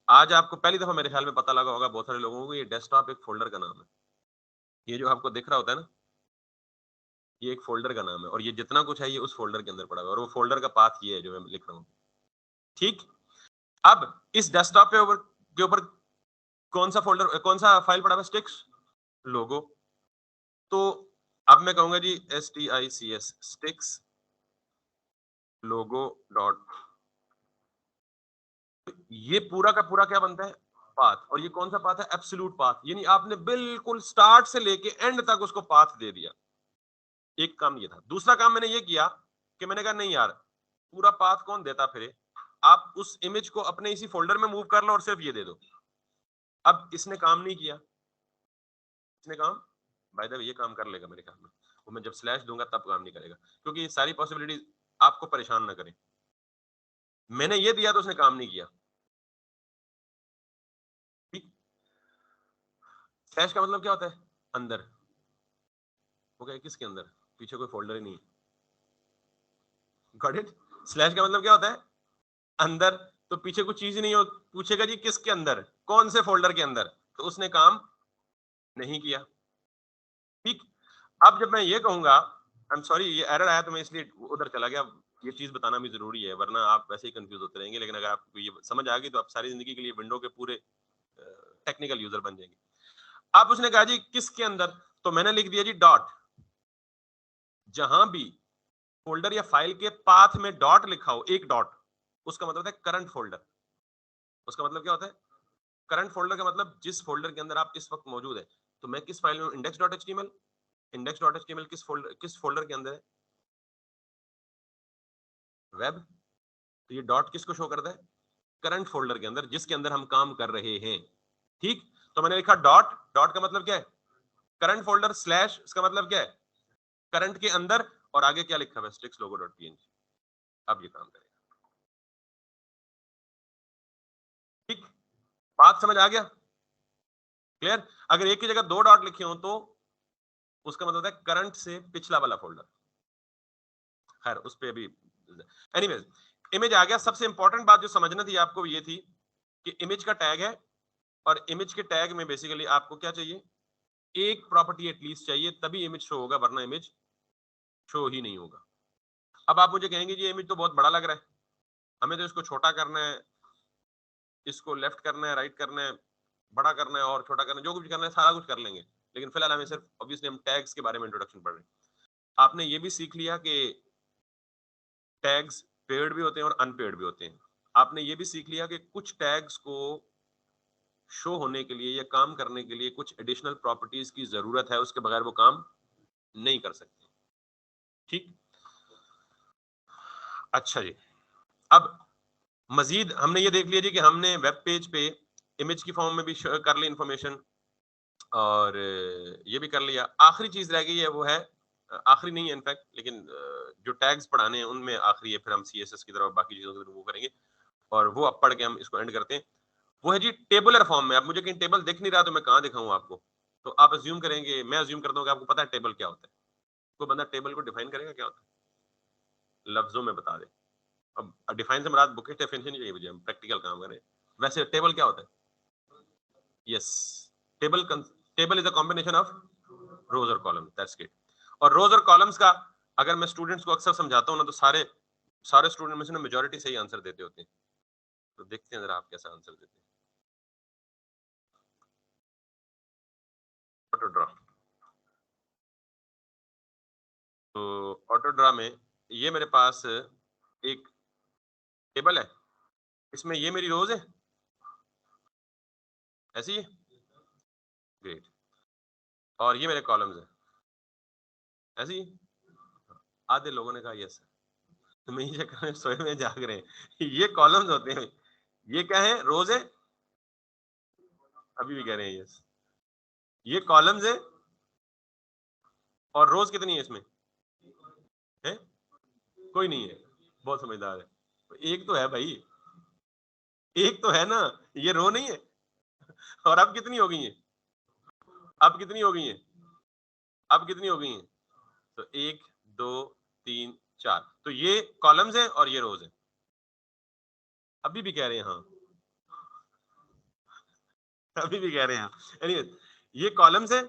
आज आपको पहली दफा मेरे ख्याल में पता लगा होगा बहुत सारे लोगों को, ये डेस्कटॉप एक फोल्डर का नाम है। ये जो आपको दिख रहा होता है ना, ये एक फोल्डर का नाम है, और ये जितना कुछ है ये उस फोल्डर के अंदर पड़ा हुआ है, और वो फोल्डर का पाथ ये है जो मैं लिख रहा हूँ। ठीक। अब इस डेस्कटॉप के ऊपर कौन सा फोल्डर, कौन सा फाइल पड़ा हुआ? स्टिक्स लोगो। तो अब मैं कहूंगा जी STICS स्टिक्स लोगो डॉट, ये पूरा का पूरा क्या बनता है? पाथ। और ये कौन सा पाथ है? Absolute path. यानी आपने बिल्कुल स्टार्ट से लेके एंड तक उसको पाथ दे दिया। एक काम ये था। दूसरा काम मैंने ये किया कि मैंने कहा नहीं यार, पूरा पाथ कौन देता फिर, आप उस इमेज को अपने इसी फोल्डर में मूव कर लो और सिर्फ ये दे दो। अब इसने काम नहीं किया। इसने काम, बाय द वे ये काम कर लेगा मेरे ख्याल में, वो मैं जब स्लैश दूंगा तब काम नहीं करेगा, क्योंकि ये सारी पॉसिबिलिटी आपको परेशान ना करें। मैंने ये दिया तो उसने काम नहीं किया। ठीक। स्लैश का मतलब क्या होता है? अंदर। वो क्या, किसके अंदर? पीछे कोई फोल्डर ही नहीं है। Got it? स्लैश का मतलब क्या होता है? अंदर। तो पीछे कुछ चीज ही नहीं हो, पूछेगा जी किसके अंदर, कौन से फोल्डर के अंदर, तो उसने काम नहीं किया। ठीक। अब जब मैं ये कहूंगा, आई एम सॉरी ये एरर आया तो मैं इसलिए उधर चला गया, ये चीज बताना भी जरूरी है वरना आप वैसे ही कंफ्यूज होते रहेंगे, लेकिन अगर आपको ये समझ आ गई तो आप सारी जिंदगी के लिए विंडो के पूरे टेक्निकल यूजर बन जाएंगे। आप उसने कहा जी किसके अंदर, तो मैंने लिख दिया जी डॉट। जहां भी फोल्डर या फाइल के पाथ में डॉट लिखा हो, एक डॉट, उसका मतलब है करंट फोल्डर। उसका मतलब क्या होता है? करंट फोल्डर का मतलब जिस फोल्डर के अंदर आप इस वक्त मौजूद है। तो मैं किस फाइल में? इंडेक्स.html। इंडेक्स.html किस फोल्डर के अंदर है? वेब। तो ये डॉट किसको शो करता है? करंट फोल्डर के अंदर, जिसके अंदर हम काम कर रहे हैं। ठीक। तो मैंने लिखा डॉट, डॉट का मतलब क्या है? करंट फोल्डर, स्लैश इसका मतलब क्या है? करंट के अंदर, और आगे क्या लिखा है? स्टिक्स लोगो डॉट png। अब ये काम करेगा। ठीक। बात समझ आ गया? क्लियर? अगर एक ही जगह दो डॉट लिखे हो तो उसका मतलब है करंट से पिछला वाला फोल्डर। खैर उस पर अभी, एनीवेज, इमेज आ गया। सबसे इंपॉर्टेंट बात जो समझना थी आपको ये थी कि इमेज का टैग है, और इमेज के टैग में बेसिकली आपको क्या चाहिए? एक प्रॉपर्टी एटलीस्ट चाहिए, तभी इमेज शो होगा, वरना इमेज शो ही नहीं होगा। अब आप मुझे कहेंगे जी इमेज तो बहुत बड़ा लग रहा है, हमें तो इसको छोटा करना है, इसको लेफ्ट करना है, राइट करना है, बड़ा करना है और छोटा करना है, जो कुछ करना है सारा कुछ कर लेंगे, लेकिन फिलहाल हमें सिर्फ ऑब्वियसली हम टैग्स के बारे में इंट्रोडक्शन पढ़ रहे हैं। आपने ये भी सीख लिया कि टैग्स पेड भी होते हैं और अनपेड भी होते हैं। आपने ये भी सीख लिया कि कुछ टैग्स को शो होने के लिए या काम करने के लिए कुछ एडिशनल प्रॉपर्टीज की जरूरत है, उसके बगैर वो काम नहीं कर सकते। ठीक, अच्छा जी। अब मजीद हमने ये देख लिया जी कि हमने वेब पेज पे इमेज की फॉर्म में भी कर ली इंफॉर्मेशन, और ये भी कर लिया। आखिरी चीज रह गई है, वो है आखिरी नहीं है इनफैक्ट, लेकिन जो टैग्स पढ़ाने हैं उनमें आखिरी है, फिर हम सीएसएस की तरफ बाकी चीजों की तरफ वो करेंगे, और वो अब पढ़ के हम इसको एंड करते हैं। वो है जी टेबुलर फॉर्म में। अब मुझे कहीं टेबल दिख नहीं रहा तो मैं कहाँ दिखाऊं आपको, तो आप अज्यूम करेंगे, मैं अज्यूम करता हूँ कि आपको पता है टेबल क्या होता है। कोई बंदा टेबल को डिफाइन करेगा क्या होता है, लफ्जों में बता दे। अब डिफाइन से मुराद बुकिश डेफिनेशन नहीं चाहिए मुझे, हम प्रैक्टिकल काम करें। वैसे टेबल क्या होता है? Yes, table table is a combination of रोज और कॉलम, दैट्स इट। और रोज और कॉलम्स का अगर मैं स्टूडेंट्स को अक्सर समझाता हूँ ना, तो सारे सारे स्टूडेंट में से ना मेजोरिटी सही आंसर देते होते हैं। तो देखते हैं जरा आप कैसा आंसर देते हैं। ऑटो ड्रा, तो ऑटो ड्रा में ये मेरे पास एक टेबल है, इसमें ये मेरी रोज है, ऐसी है, ग्रेट। और ये मेरे कॉलम्स है, ऐसी है। आधे लोगों ने कहा यस, तो मैं ये कर सोए में जाग रहे हैं। ये कॉलम्स होते हैं, ये क्या है, रोज है, अभी भी कह रहे हैं यस। ये कॉलम्स है, और रोज कितनी है इसमें, है कोई नहीं है, बहुत समझदार है। तो एक तो है भाई, एक तो है ना, ये रो नहीं है। और अब कितनी हो गई है, अब कितनी हो गई है, अब कितनी हो गई है, तो एक, दो, तीन, चार, तो ये कॉलम्स है और ये रोज है। अभी भी कह रहे हैं हाँ, अभी भी कह रहे हैं हाँ। एनीवे, ये कॉलम्स है,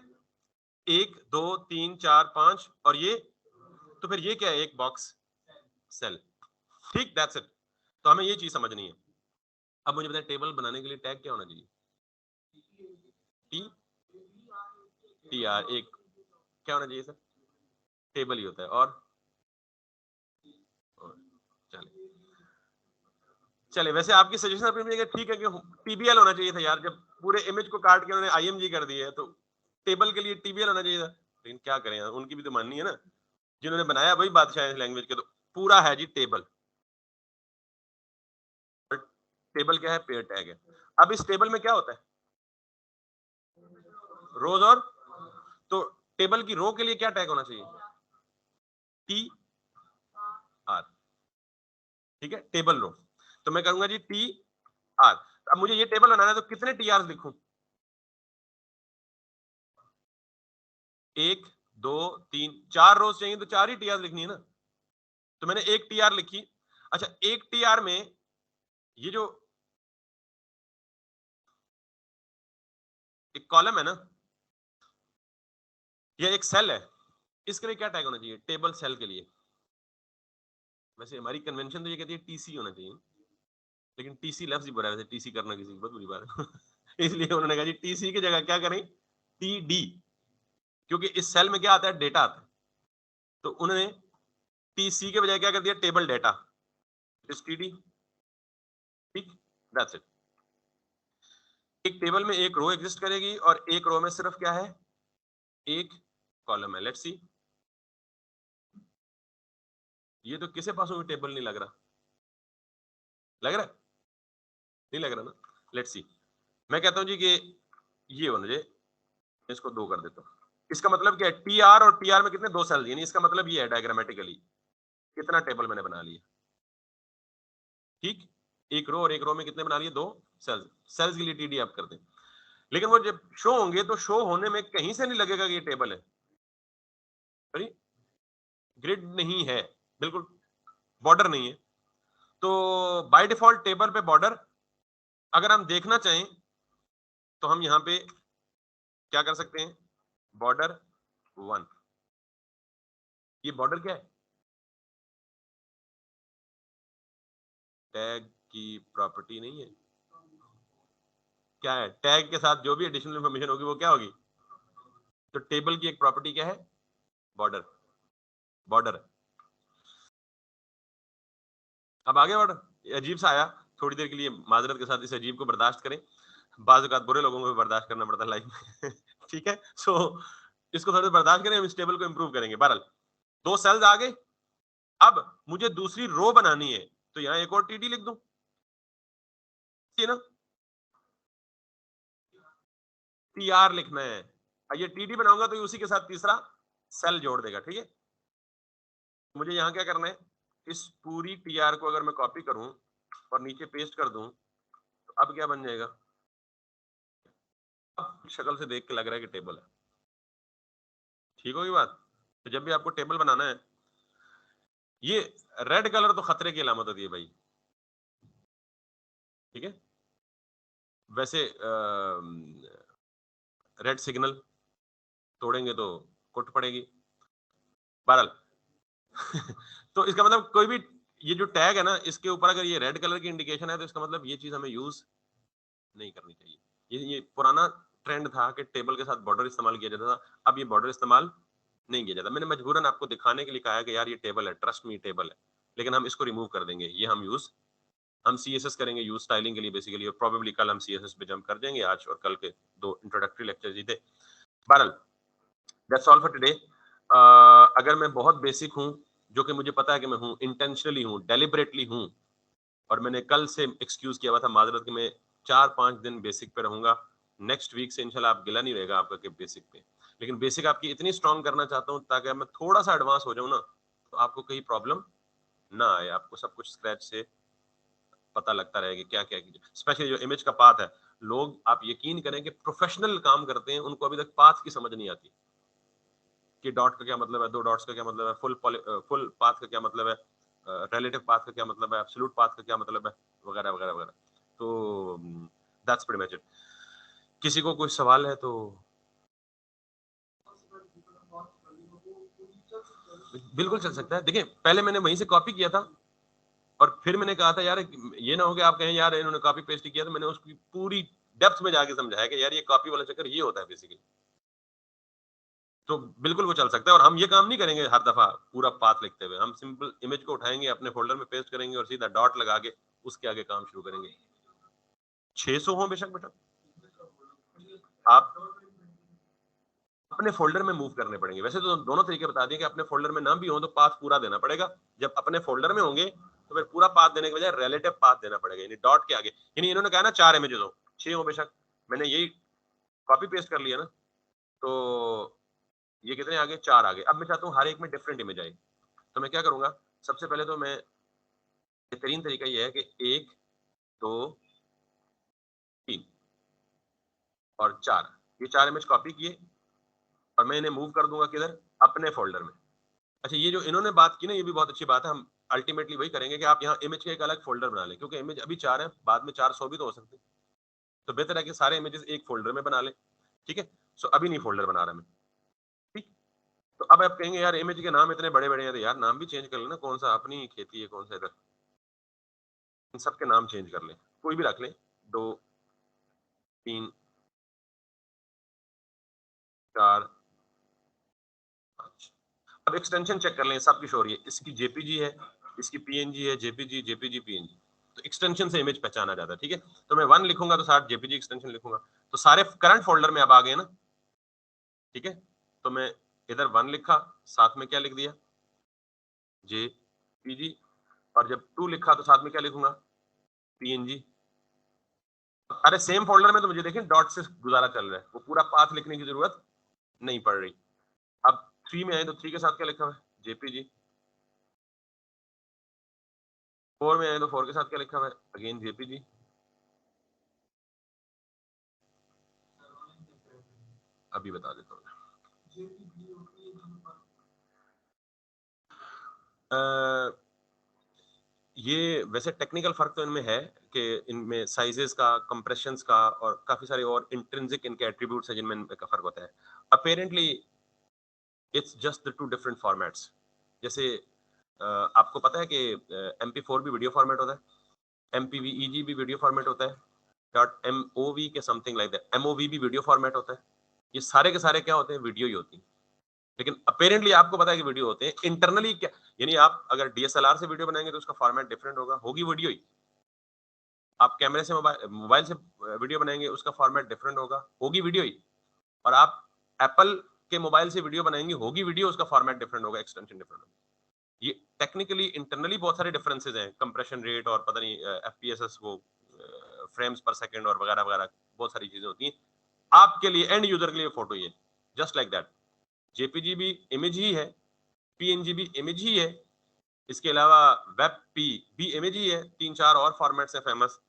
एक, दो, तीन, चार, पांच, और ये, तो फिर ये क्या है, एक बॉक्स, सेल। ठीक, दैट्स इट। तो हमें ये चीज समझनी है। अब मुझे बताएं, टेबल बनाने के लिए टैग क्या होना चाहिए? टी, टी आर, एक क्या होना चाहिए सर? टेबल ही होता है। और चले चले, वैसे आपकी सजेशन अपनी जगह ठीक है कि टीबीएल होना चाहिए था यार, जब पूरे इमेज को काट के उन्होंने आईएमजी कर दिया है, तो टेबल के लिए टीबीएल होना चाहिए था। लेकिन क्या करें यार, उनकी भी तो माननी है ना, जिन्होंने बनाया वही बादशाह है लैंग्वेज के, तो पूरा है जी टेबल। टेबल क्या है, पेयर टैग है। अब इस टेबल में क्या होता है, रोज और, तो टेबल की रो के लिए क्या टैग होना चाहिए, टी आर। ठीक है, टेबल रो, तो मैं करूंगा जी टी आर। अब मुझे ये टेबल बनाना है, तो कितने टी आर लिखूं? एक, दो, तीन, चार रोज चाहिए, तो चार ही टी आर लिखनी है ना, तो मैंने एक टी आर लिखी। अच्छा, एक टी आर में ये जो एक कॉलम है ना, ये एक सेल है, इसके लिए क्या टैग होना चाहिए, टेबल सेल के लिए? वैसे हमारी कन्वेंशन तो ये कहती है टीसी होना चाहिए, लेकिन टीसी लफ्ज ही बुरा है, वैसे टीसी करना किसी की बहुत बुरी बात है। इसलिए उन्होंने कहा जी टीसी की जगह क्या करें, टीडी, क्योंकि इस सेल में क्या आता है, डेटा आता है। तो उन्होंने टीसी के बजाय क्या कर दिया, टेबल डेटा, इस टीडी। ठीक, दैट्स इट। एक टेबल में एक रो एग्जिस्ट करेगी, और एक रो में सिर्फ क्या है, एक कॉलम है। लेट्स सी, ये तो किसे पासों में टेबल नहीं लग रहा, लग रहा है, नहीं लग रहा ना। लेट्स सी, मैं कहता हूं जी कि ये होना चाहिए, इसको दो कर देता हूं। इसका मतलब क्या है, टी आर और टी आर में कितने, दो सेल, यानी इसका मतलब ये है डायग्रामेटिकली कितना टेबल मैंने बना लिया। ठीक, एक रो और एक रो में कितने बना लिए, दो सेल्स। सेल्स के लिए टीडी आप कर दें, लेकिन वो जब शो होंगे तो शो होने में कहीं से नहीं लगेगा कि ये टेबल है, ग्रिड नहीं है, बिल्कुल बॉर्डर नहीं है। तो बाय डिफॉल्ट टेबल पे बॉर्डर अगर हम देखना चाहें, तो हम यहां पे क्या कर सकते हैं, बॉर्डर वन। ये बॉर्डर क्या है, टैग की प्रॉपर्टी नहीं है। क्या है, टैग के साथ जो भी एडिशनल इंफॉर्मेशन होगी वो क्या होगी, तो टेबल की एक प्रॉपर्टी क्या है, बॉर्डर, बॉर्डर। अब आगे बॉर्डर अजीब सा आया, थोड़ी देर के लिए माजरत के साथ इस अजीब को बर्दाश्त करें, बाज़ औक़ात बुरे लोगों को भी बर्दाश्त करना पड़ता है लाइफ में। ठीक है, सो इसको थोड़ा बर्दाश्त करें, हम इस टेबल को इंप्रूव करेंगे। बहरहाल 2 सेल्स आ गए, अब मुझे दूसरी रो बनानी है, तो यहाँ एक और टीडी लिख दूं, ये ना टीआर लिखना है। ये टीडी बनाऊंगा तो उसी के साथ तीसरा सेल जोड़ देगा, ठीक है। मुझे यहाँ क्या करना है, इस पूरी टीआर को अगर मैं कॉपी करूं और नीचे पेस्ट कर दूं, तो अब क्या बन जाएगा, अब शक्ल से देख के लग रहा है कि टेबल है। ठीक होगी बात। तो जब भी आपको टेबल बनाना है, ये रेड कलर तो खतरे की अलामत होती है भाई, ठीक है। वैसे रेड सिग्नल तोड़ेंगे तो कुट पड़ेगी। बहरहाल तो इसका मतलब कोई भी ये जो टैग है ना, इसके ऊपर अगर ये रेड कलर की इंडिकेशन है तो इसका मतलब ये चीज हमें यूज नहीं करनी चाहिए। ये पुराना ट्रेंड था कि टेबल के साथ बॉर्डर इस्तेमाल किया जाता था, अब ये बॉर्डर इस्तेमाल नहीं किया जाता। मैंने मजबूरन आपको दिखाने के लिए कहा है कि यार ये टेबल है, ट्रस्ट मी टेबल है, लेकिन हम इसको रिमूव कर देंगे। ये हम CSS करेंगे यूज स्टाइलिंग के लिए बेसिकली, और प्रोबेबली कल हम CSS पे जंप कर देंगे। आज और कल के 2 इंट्रोडक्टरी लेक्चर्स ही थे। बहरहाल दैट्स ऑल फॉर टुडे। अगर मैं बहुत बेसिक हूं, जो कि मुझे पता है कि मैं हूं, इंटेंशनली हूं, डेलिबरेटली हूं, और मैंने कल से एक्सक्यूज किया हुआ था माजरत कि मैं 4-5 दिन बेसिक पे रहूंगा। नेक्स्ट वीक से इंशाल्लाह आप गिला नहीं रहेगा आपका कि बेसिक पे, लेकिन बेसिक आपकी इतनी स्ट्रांग करना चाहता हूं ताकि मैं थोड़ा सा एडवांस हो जाऊं ना, तो आपको कोई प्रॉब्लम ना आए, आपको सब कुछ स्क्रैच से पता लगता रहेगा क्या क्या। स्पेशली जो इमेज का पाथ है, लोग आप यकीन करें कि प्रोफेशनल काम करते हैं, उनको अभी तक पाथ की समझ नहीं आती कि डॉट का क्या मतलब है, 2 डॉट्स का क्या मतलब है, फुल पाथ का क्या मतलब है, रिलेटिव पाथ का क्या मतलब है, एब्सोल्यूट पाथ का क्या मतलब है, वगैरह वगैरह वगैरह। तो दैट्स प्रीटी मच इट। किसी को कोई सवाल है तो बिल्कुल चल सकता है। देखिए पहले मैंने वहीं से कॉपी किया था, और फिर मैंने कहा था यार ये ना हो कि आप कहें यार इन्होंने कॉपी पेस्ट किया, तो मैंने उसकी पूरी डेप्थ में जाके समझाया कि यार ये कॉपी वाला चक्कर ये होता है बेसिकली। तो बिल्कुल वो चल सकता है, और हम ये काम नहीं करेंगे हर दफा पूरा पाथ लिखते हुए। हम सिंपल इमेज को उठाएंगे, अपने फोल्डर में पेस्ट करेंगे और सीधा डॉट लगा के उसके आगे काम शुरू करेंगे। 600 हो बेशक बेटा, आप अपने फोल्डर में मूव करने पड़ेंगे। वैसे तो दोनों तरीके बता दिए कि अपने फोल्डर में ना भी हो तो पाथ पूरा देना पड़ेगा। जब अपने फोल्डर में होंगे तो फिर पूरा पाथ देने के बजाय रिलेटिव पाथ देना पड़ेगा, यानी डॉट के आगे। यानी इन्होंने कहा ना 4 इमेजेस हो, 6 हो बेशक, मैंने यही कॉपी पेस्ट कर लिया ना, तो ये कितने आगे, 4 आगे। अब मैं चाहता हूँ हर एक में डिफरेंट इमेज आए, तो मैं क्या करूंगा, सबसे पहले तो मैं बेहतरीन तरीका ये है कि 1 2 3 और 4, ये 4 इमेज कॉपी किए और मैं इन्हें मूव कर दूंगा किधर, अपने फोल्डर में। अच्छा ये जो इन्होंने बात की ना, ये भी बहुत अच्छी बात है। हम अल्टीमेटली वही करेंगे कि आप यहाँ इमेज का एक अलग फोल्डर बना लें, क्योंकि इमेज अभी 4 है, बाद में 400 भी तो हो सकते हैं। तो बेहतर है कि सारे इमेजेस एक फोल्डर में बना लें, ठीक है। सो अभी नहीं फोल्डर बना रहा मैं, ठीक। तो अब आप कहेंगे यार इमेज के नाम इतने बड़े बड़े हैं, तो यार नाम भी चेंज कर लेना, कौन सा अपनी खेती है, कौन सा इधर, इन सबके नाम चेंज कर लें, कोई भी रख लें, 2 3 4 5। अब एक्सटेंशन चेक कर लें, सब कुछ हो रही है, इसकी जेपीजी है, इसकी पीएनजी है, जेपीजी जेपीजी पीएनजी, तो एक्सटेंशन से इमेज पहचाना जाता है, ठीक है। तो मैं 1 लिखूंगा तो साथ जेपीजी एक्सटेंशन लिखूंगा, तो सारे करंट फोल्डर में अब आ गए ना, ठीक है। तो मैं इधर 1 लिखा, साथ में क्या लिख दिया, जेपीजी, और जब 2 लिखा तो साथ में क्या लिखूंगा, पीएनजी। अरे सेम फोल्डर में तो मुझे देखें डॉट से गुजारा चल रहा है, वो पूरा पाथ लिखने की जरूरत नहीं पड़ रही। अब 3 में आए तो 3 के साथ क्या लिखा हुआ है, जेपीजी। 4 में आए तो 4 के साथ क्या लिखा हुआ है, अगेन जेपीजी। अभी बता देता हूँ। ये वैसे टेक्निकल फर्क तो इनमें है कि इनमें साइजेस का, कंप्रेशंस का और काफी सारे और इंट्रिंसिक इनके एट्रीब्यूट्स हैं जिनमें इनका फर्क होता है। Apparently it's just the 2 different formats. जैसे आपको पता है कि MP4 भी वीडियो फॉर्मेट होता है, MPVEG भी वीडियो फॉर्मेट होता है, .MOV के समथिंग लाइक दैट, MOV भी वीडियो फॉर्मेट होता है। ये सारे के सारे क्या होते हैं, वीडियो ही होती है। लेकिन अपेरेंटली आपको पता है कि वीडियो होते हैं। इंटरनली क्या, यानी आप अगर DSLR से वीडियो बनाएंगे तो उसका फॉर्मेट डिफरेंट होगा, होगी वीडियो ही। आप कैमरे से मोबाइल से वीडियो बनाएंगे उसका फॉर्मेट डिफरेंट होगा, होगी वीडियो ही। और आप एप्पल के मोबाइल से वीडियो बनाएंगे, होगी वीडियो, उसका फॉर्मेट डिफरेंट होगा, एक्सटेंशन डिफरेंट होगा। ये टेक्निकली इंटरनली बहुत सारे डिफरेंसेस हैं, कंप्रेशन रेट और पता नहीं एफपीएस वो फ्रेम्स पर सेकंड और वगैरह वगैरह बहुत सारी चीजें होती हैं। आपके लिए एंड यूजर के लिए फोटो ही है, जस्ट लाइक दैट। जेपीजी भी इमेज ही है, पीएनजी भी इमेज ही है, इसके अलावा वेब पी भी इमेज ही है, 3-4 और फॉर्मेट्स हैं फेमस।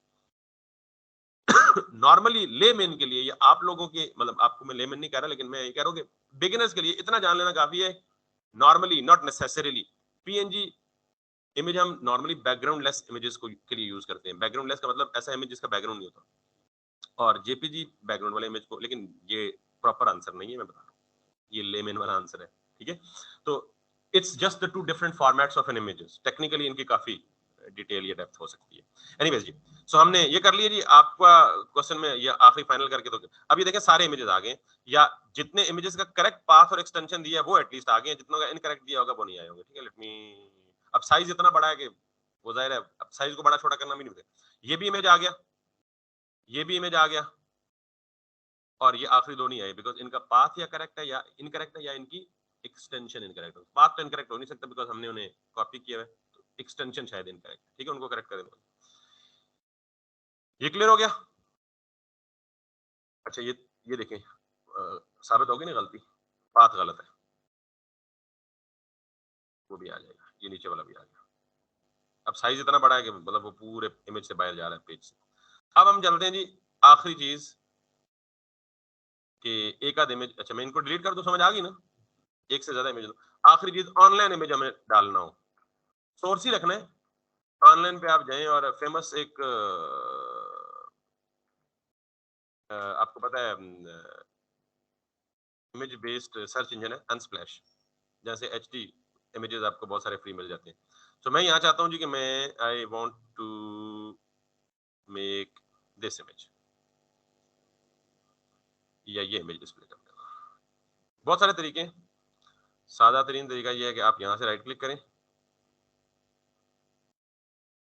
नॉर्मली लेमैन के लिए, या आप लोगों के, मतलब आपको मैं लेमैन नहीं कह रहा, लेकिन मैं ये कह रहा हूँ कि बिगिनर्स के लिए इतना जान लेना काफी है। Normally, not necessarily, PNG image हम नॉर्मली बैकग्राउंड लेस इमेजेस को के लिए यूज करते हैं। बैकग्राउंड लेस का मतलब ऐसा इमेज जिसका बैकग्राउंड नहीं होता, और जेपीजी बैकग्राउंड वाले इमेज को। लेकिन ये प्रॉपर आंसर नहीं है, मैं बता रहा हूँ, ये लेमैन वाला आंसर है, ठीक है। तो it's just the two different formats of an images. Technically इनकी काफी डिटेल या डेप्थ हो सकती है। एनीवेज जी, सो हमने ये कर लिया जी। आपका क्वेश्चन में ये आखिरी फाइनल करके, तो अब ये देखें सारे इमेजेस आ गए, या जितने इमेजेस का करेक्ट पाथ और एक्सटेंशन दिया है वो एटलीस्ट आ गए, जितनों का इनकरेक्ट दिया होगा वो नहीं आए होंगे, ठीक है। लेट मी, अब साइज इतना बड़ा है कि वो जाहिर है अब साइज को बड़ा छोटा करना भी नहीं होता। ये भी इमेज आ गया, ये भी इमेज आ गया, और ये आखिरी दो नहीं आए, बिकॉज इनका पाथ या करेक्ट है या इनकरेक्ट है, या इनकी एक्सटेंशन इनकरेक्ट है। पाथ तो इनकरेक्ट हो नहीं सकता बिकॉज हमने उन्हें कॉपी किया है, तो एक्सटेंशन शायद इनकरेक्ट, ठीक है, उनको करेक्ट कर देना। ये क्लियर हो गया। अच्छा, ये देखें, साबित होगी ना गलती, पाथ गलत है, वो भी आ जाएगा, ये नीचे वाला भी आ गया। अब साइज इतना बड़ा है कि मतलब वो पूरे इमेज से बाहर जा रहा है, पेज से। अब हम चलते हैं जी आखिरी चीज कि एक आध इमेज, अच्छा मैं इनको डिलीट कर दूं, समझ आ गई ना, एक से ज्यादा इमेज। आखिरी चीज, ऑनलाइन इमेज हमें डालना हो, सोर्स ही रखना है। ऑनलाइन पे आप जाएं और फेमस एक आपको पता है इमेज बेस्ड सर्च इंजन है अनस्प्लैश, जैसे एचडी इमेजेस आपको बहुत सारे फ्री मिल जाते हैं। तो मैं यहाँ चाहता हूँ जी कि मैं I want to make this image, या ये इमेज डिस्प्ले करने का बहुत सारे तरीके हैं। सादा तरीन तरीका ये है कि आप यहाँ से राइट क्लिक करें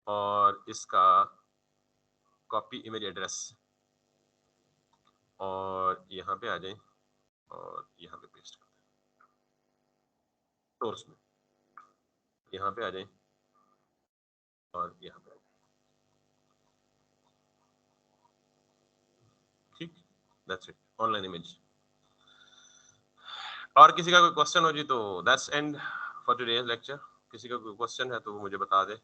और इसका कॉपी इमेज एड्रेस, और यहाँ पे आ जाएं और यहाँ पे पेस्ट कर दें सोर्स में, यहाँ पे आ जाएं और यहाँ पे आ जाएं, ठीक, दैट्स इट, ऑनलाइन इमेज। और किसी का कोई क्वेश्चन हो जी तो that's and for today's lecture. किसी का कोई क्वेश्चन है तो वो मुझे बता दे।